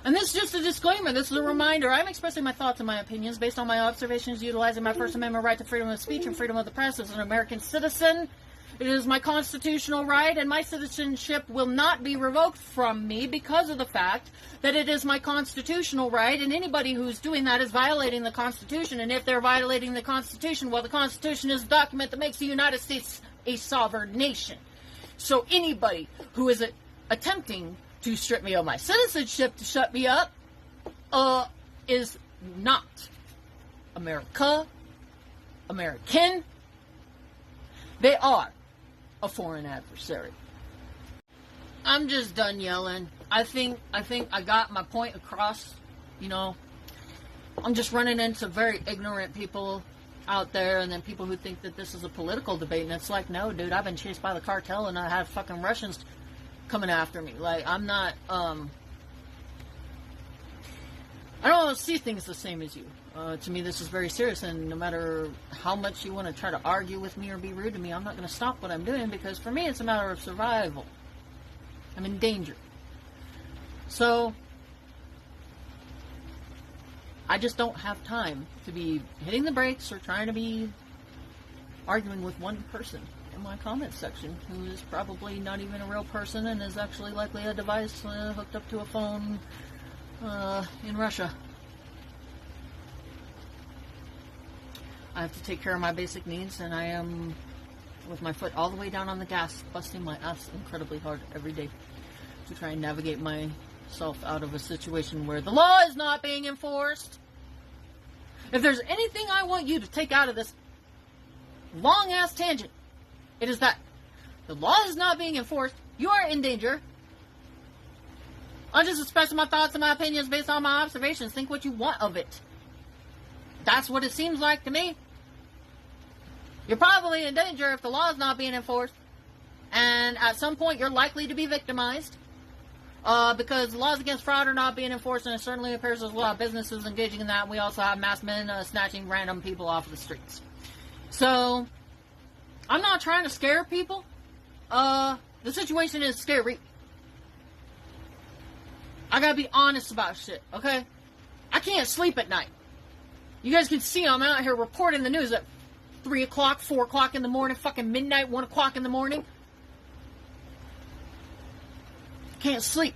And this is just a disclaimer. This is a reminder. I'm expressing my thoughts and my opinions based on my observations, utilizing my First Amendment right to freedom of speech and freedom of the press as an American citizen. It is my constitutional right, and my citizenship will not be revoked from me because of the fact that it is my constitutional right, and anybody who's doing that is violating the Constitution. And if they're violating the Constitution, well, the Constitution is a document that makes the United States a sovereign nation. So anybody who is attempting to strip me of my citizenship to shut me up is not American. They are a foreign adversary. I'm just done yelling. I think I got my point across. I'm just running into very ignorant people out there, and then people who think that this is a political debate, and it's like, no, dude, I've been chased by the cartel, and I have fucking Russians coming after me. Like, I'm not, I don't see things the same as you. To me, this is very serious, and no matter how much you want to try to argue with me or be rude to me, I'm not going to stop what I'm doing, because for me, it's a matter of survival. I'm in danger. So, I just don't have time to be hitting the brakes or trying to be arguing with one person in my comment section who is probably not even a real person and is actually likely a device hooked up to a phone in Russia. I have to take care of my basic needs, and I am with my foot all the way down on the gas, busting my ass incredibly hard every day to try and navigate myself out of a situation where the law is not being enforced. If there's anything I want you to take out of this long-ass tangent, it is that the law is not being enforced. You are in danger. I'm just expressing my thoughts and my opinions based on my observations. Think what you want of it. That's what it seems like to me. You're probably in danger if the law is not being enforced. And at some point, you're likely to be victimized. Because the laws against fraud are not being enforced, and it certainly appears there's a lot of businesses engaging in that. And we also have mass men snatching random people off of the streets. So, I'm not trying to scare people. The situation is scary. I gotta be honest about shit, okay? I can't sleep at night. You guys can see I'm out here reporting the news at 3 o'clock, 4 o'clock in the morning, fucking midnight, 1 o'clock in the morning. Can't sleep.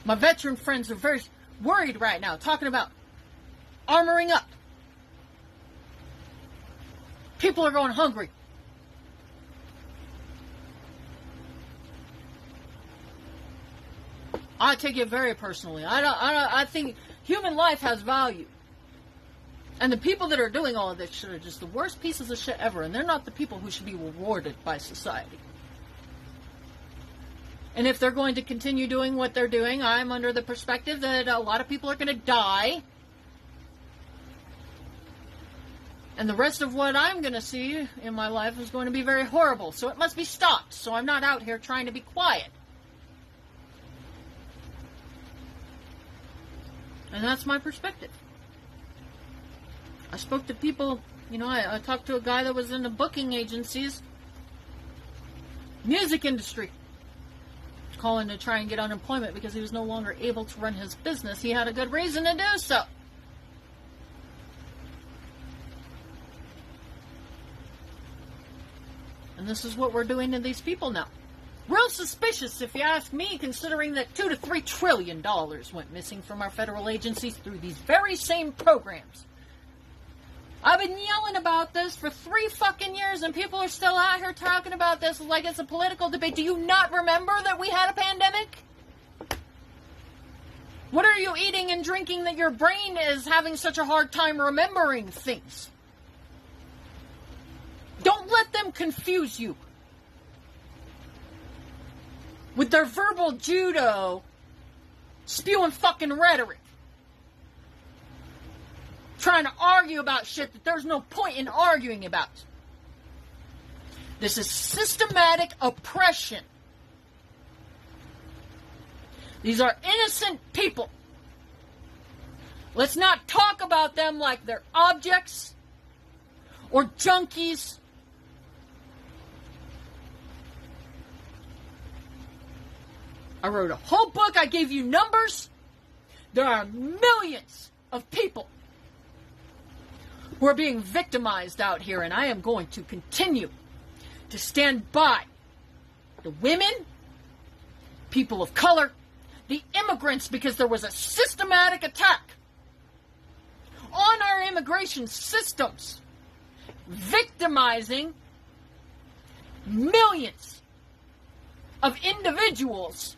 My veteran friends are very worried right now, talking about armoring up. People are going hungry. I take it very personally. I think human life has value. And the people that are doing all of this shit are just the worst pieces of shit ever, and they're not the people who should be rewarded by society. And if they're going to continue doing what they're doing, I'm under the perspective that a lot of people are going to die. And the rest of what I'm going to see in my life is going to be very horrible. So it must be stopped. So I'm not out here trying to be quiet. And that's my perspective. I spoke to people, I talked to a guy that was in the booking agencies, music industry, calling to try and get unemployment because he was no longer able to run his business. He had a good reason to do so. And this is what we're doing to these people now. Real suspicious, if you ask me, considering that $2 to $3 trillion went missing from our federal agencies through these very same programs. I've been yelling about this for 3 fucking years, and people are still out here talking about this like it's a political debate. Do you not remember that we had a pandemic? What are you eating and drinking that your brain is having such a hard time remembering things? Don't let them confuse you with their verbal judo, spewing fucking rhetoric, trying to argue about shit that there's no point in arguing about. This is systematic oppression. These are innocent people. Let's not talk about them like they're objects or junkies. I wrote a whole book. I gave you numbers. There are millions of people who are being victimized out here, and I am going to continue to stand by the women, people of color, the immigrants, because there was a systematic attack on our immigration systems, victimizing millions of individuals.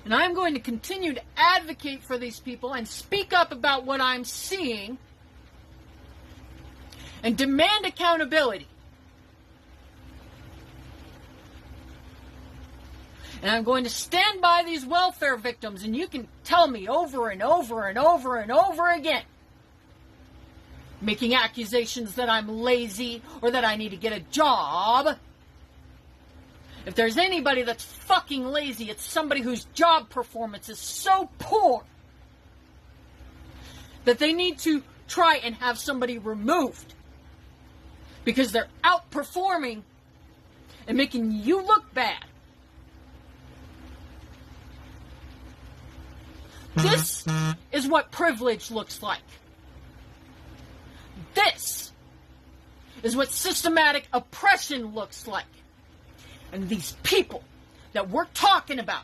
And I'm going to continue to advocate for these people and speak up about what I'm seeing and demand accountability. And I'm going to stand by these welfare victims, and you can tell me over and over and over and over again, making accusations that I'm lazy or that I need to get a job. If there's anybody that's fucking lazy, it's somebody whose job performance is so poor that they need to try and have somebody removed because they're outperforming and making you look bad. This is what privilege looks like. This is what systematic oppression looks like. And these people that we're talking about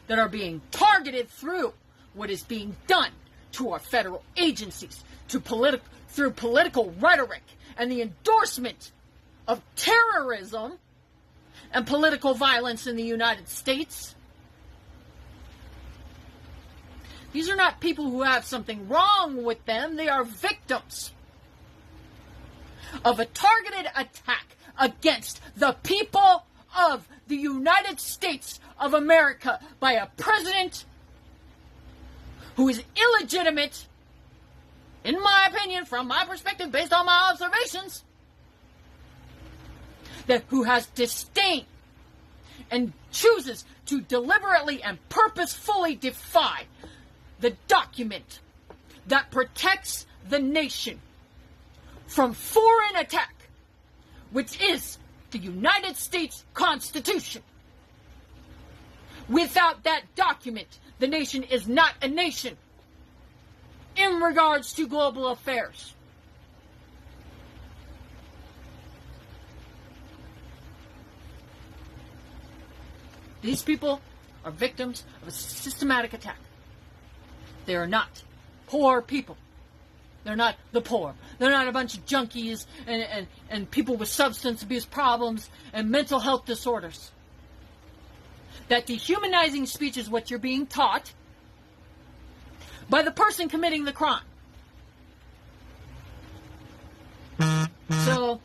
that are being targeted through what is being done to our federal agencies, through political rhetoric and the endorsement of terrorism and political violence in the United States. These are not people who have something wrong with them. They are victims of a targeted attack against the people of the United States of America by a president who is illegitimate, in my opinion, from my perspective, based on my observations, who has disdain and chooses to deliberately and purposefully defy the document that protects the nation from foreign attack, which is the United States Constitution. Without that document, the nation is not a nation in regards to global affairs. These people are victims of a systematic attack. They are not poor people. They're not the poor. They're not a bunch of junkies and people with substance abuse problems and mental health disorders. That dehumanizing speech is what you're being taught by the person committing the crime. So,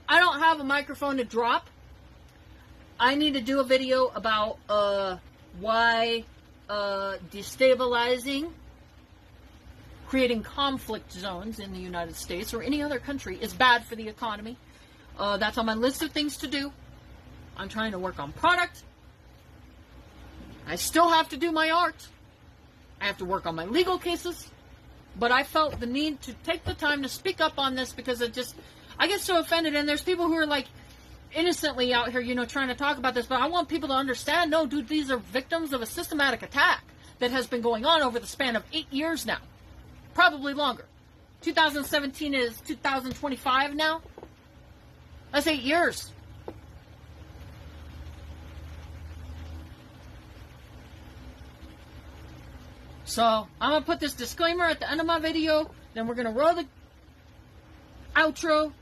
I don't have a microphone to drop. I need to do a video about why destabilizing, creating conflict zones in the United States or any other country is bad for the economy. That's on my list of things to do. I'm trying to work on product. I still have to do my art. I have to work on my legal cases. But I felt the need to take the time to speak up on this because I get so offended. And there's people who are like innocently out here, trying to talk about this. But I want people to understand, no, dude, these are victims of a systematic attack that has been going on over the span of 8 years now. Probably longer. 2017 is 2025 now. That's 8 years. So, I'm going to put this disclaimer at the end of my video. Then we're going to roll the outro.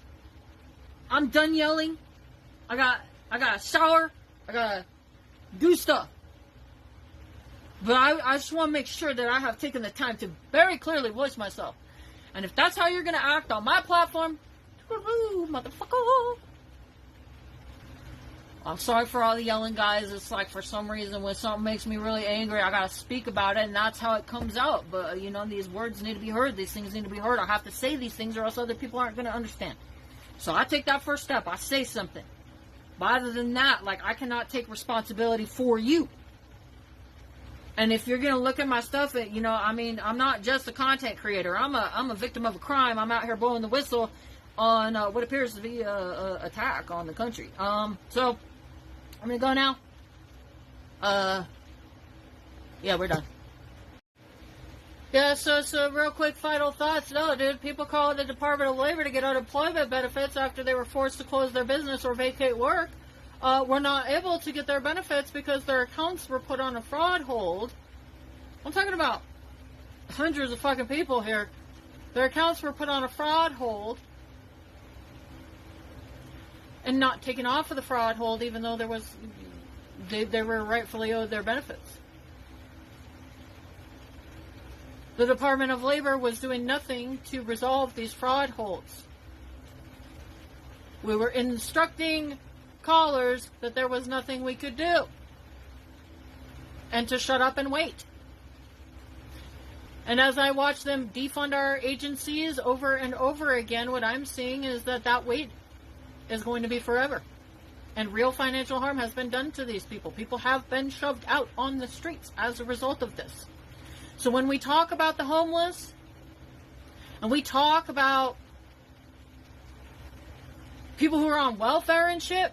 I'm done yelling. I got a shower. I got to do stuff. But I just want to make sure that I have taken the time to very clearly voice myself. And if that's how you're going to act on my platform, motherfucker. I'm sorry for all the yelling, guys. It's like for some reason when something makes me really angry, I gotta speak about it, and that's how it comes out. But, you know, these words need to be heard. These things need to be heard. I have to say these things or else other people aren't going to understand. So I take that first step. I say something. But other than that, like, I cannot take responsibility for you. And if you're going to look at my stuff, you know, I mean, I'm not just a content creator. I'm a victim of a crime. I'm out here blowing the whistle on what appears to be an attack on the country. So I'm going to go now. Yeah, we're done. Yeah, so real quick final thoughts. No, dude, people call the Department of Labor to get unemployment benefits after they were forced to close their business or vacate work. Were not able to get their benefits because their accounts were put on a fraud hold. I'm talking about hundreds of fucking people here. Their accounts were put on a fraud hold and not taken off of the fraud hold, even though they were rightfully owed their benefits. The Department of Labor was doing nothing to resolve these fraud holds. We were instructing callers that there was nothing we could do and to shut up and wait. And as I watch them defund our agencies over and over again, what I'm seeing is that wait is going to be forever. And real financial harm has been done to these people. People have been shoved out on the streets as a result of this. So when we talk about the homeless, and we talk about people who are on welfare and shit,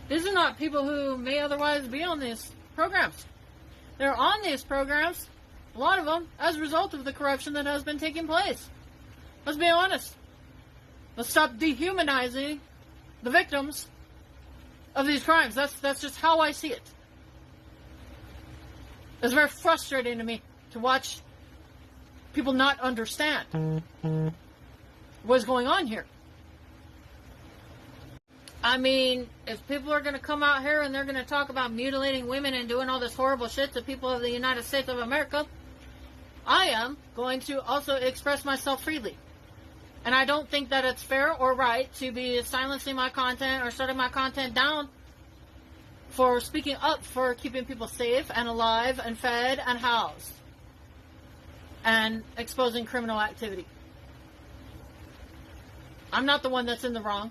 these are not people who may otherwise be on these programs. They're on these programs, a lot of them, as a result of the corruption that has been taking place. Let's be honest. Let's stop dehumanizing the victims of these crimes. That's just how I see it. It's very frustrating to me to watch people not understand what's going on here. I mean, if people are going to come out here and they're going to talk about mutilating women and doing all this horrible shit to people of the United States of America, I am going to also express myself freely. And I don't think that it's fair or right to be silencing my content or shutting my content down for speaking up for keeping people safe and alive and fed and housed and exposing criminal activity. I'm not the one that's in the wrong.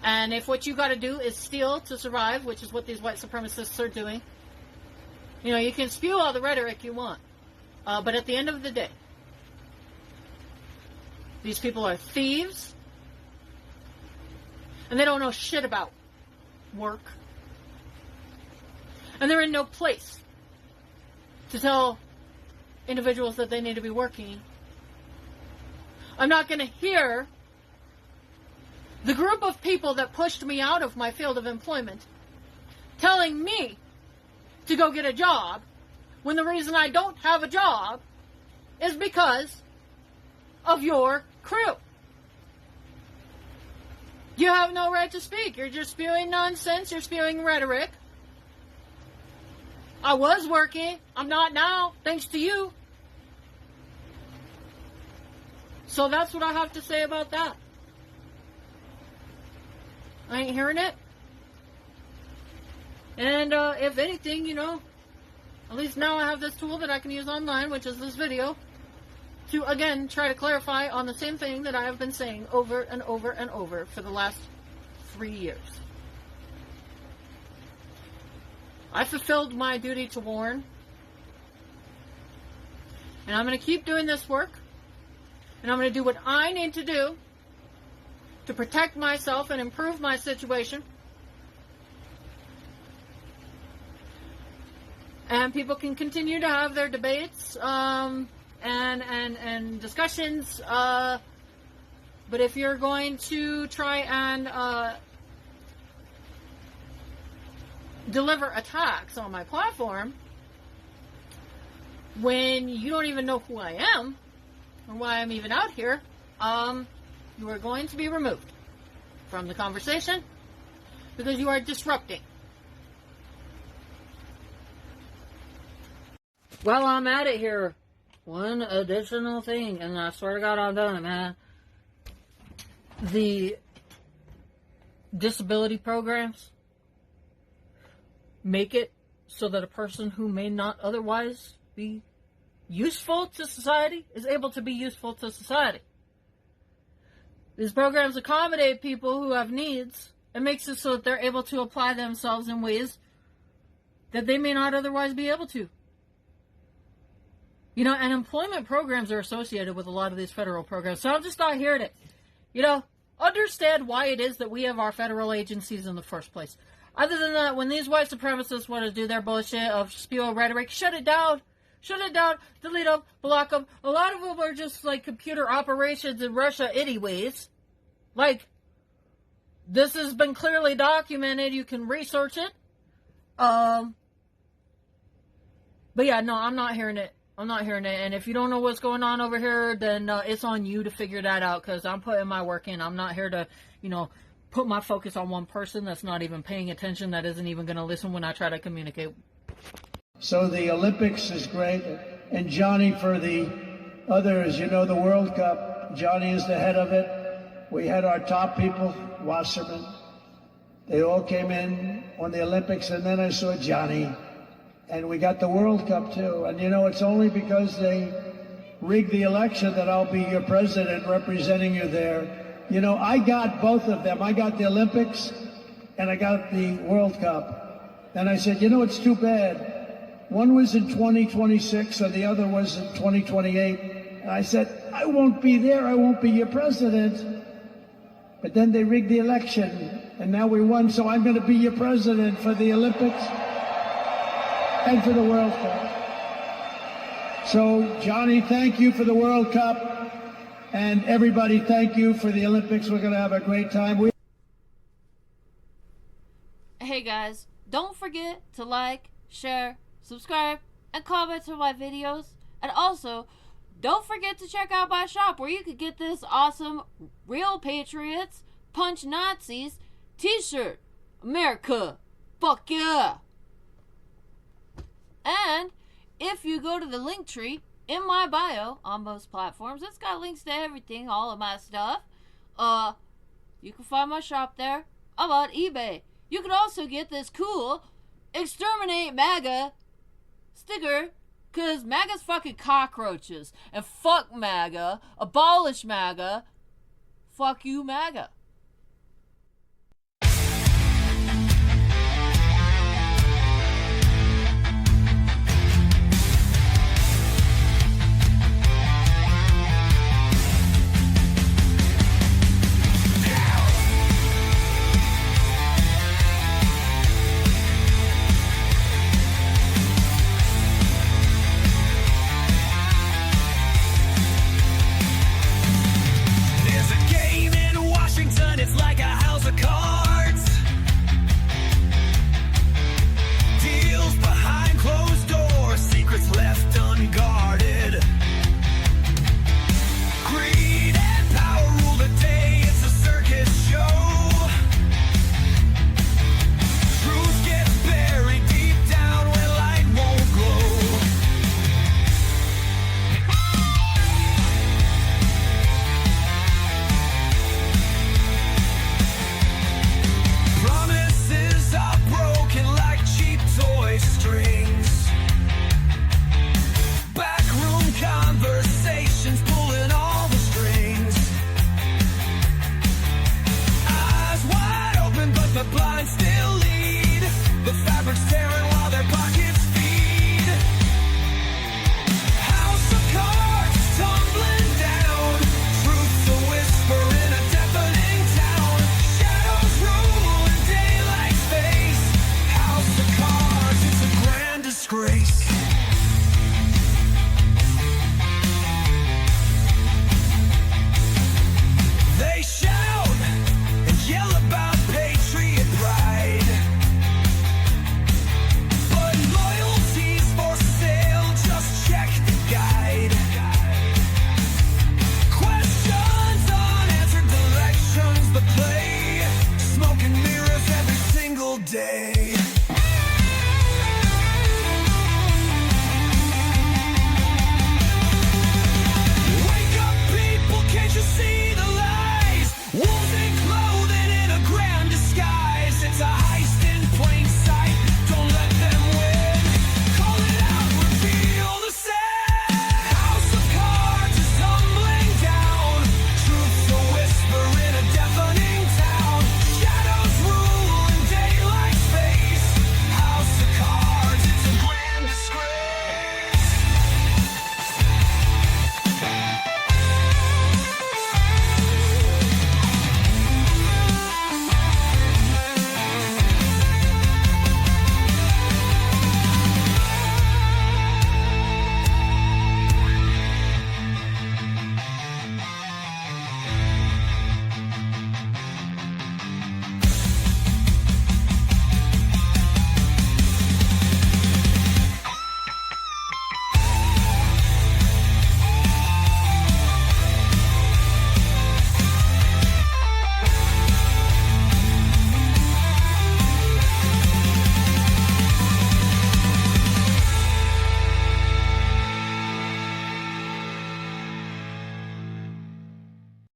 And if what you got to do is steal to survive, which is what these white supremacists are doing, you know, you can spew all the rhetoric you want. But at the end of the day, these people are thieves, and they don't know shit about work. And they're in no place to tell individuals that they need to be working. I'm not going to hear the group of people that pushed me out of my field of employment telling me to go get a job when the reason I don't have a job is because of your crew. You have no right to speak. You're just spewing nonsense. You're spewing rhetoric. I was working. I'm not now, thanks to you. So that's what I have to say about that. I ain't hearing it. And if anything, you know, at least now I have this tool that I can use online, which is this video, to again try to clarify on the same thing that I have been saying over and over and over for the last 3 years. I fulfilled my duty to warn, and I'm going to keep doing this work, and I'm going to do what I need to do to protect myself and improve my situation. And people can continue to have their debates and discussions. But if you're going to try and deliver attacks on my platform, when you don't even know who I am, or why I'm even out here, you are going to be removed from the conversation because you are disrupting. While I'm at it here, one additional thing, and I swear to God I'm done, man. The disability programs make it so that a person who may not otherwise be useful to society is able to be useful to society. These programs accommodate people who have needs and makes it so that they're able to apply themselves in ways that they may not otherwise be able to. You know, and employment programs are associated with a lot of these federal programs. So I'm just not here to, you know, understand why it is that we have our federal agencies in the first place. Other than that, when these white supremacists want to do their bullshit of spew rhetoric, shut it down. Shut it down, delete them, block them. A lot of them are just like computer operations in Russia anyways. Like, this has been clearly documented. You can research it. But yeah, no, I'm not hearing it. I'm not hearing it. And if you don't know what's going on over here, then it's on you to figure that out, because I'm putting my work in. I'm not here to, you know, put my focus on one person that's not even paying attention, that isn't even going to listen when I try to communicate. So the Olympics is great. And Johnny, for the others, you know, the World Cup, Johnny is the head of it. We had our top people, Wasserman. They all came in on the Olympics, and then I saw Johnny. And we got the World Cup, too. And, you know, it's only because they rigged the election that I'll be your president representing you there. You know, I got both of them. I got the Olympics, and I got the World Cup. And I said, you know, it's too bad. One was in 2026, and the other was in 2028. And I said, I won't be there. I won't be your president. But then they rigged the election, and now we won, so I'm going to be your president for the Olympics and for the World Cup. So, Johnny, thank you for the World Cup, and everybody, thank you for the Olympics. We're going to have a great time. Hey guys, don't forget to like, share, subscribe, and comment on my videos. And also, don't forget to check out my shop where you could get this awesome Real Patriots Punch Nazis t-shirt. America, fuck yeah! And if you go to the link tree in my bio on most platforms, it's got links to everything, all of my stuff. You can find my shop there. I'm on eBay. You can also get this cool Exterminate MAGA sticker, because MAGA's fucking cockroaches. And fuck MAGA. Abolish MAGA. Fuck you, MAGA.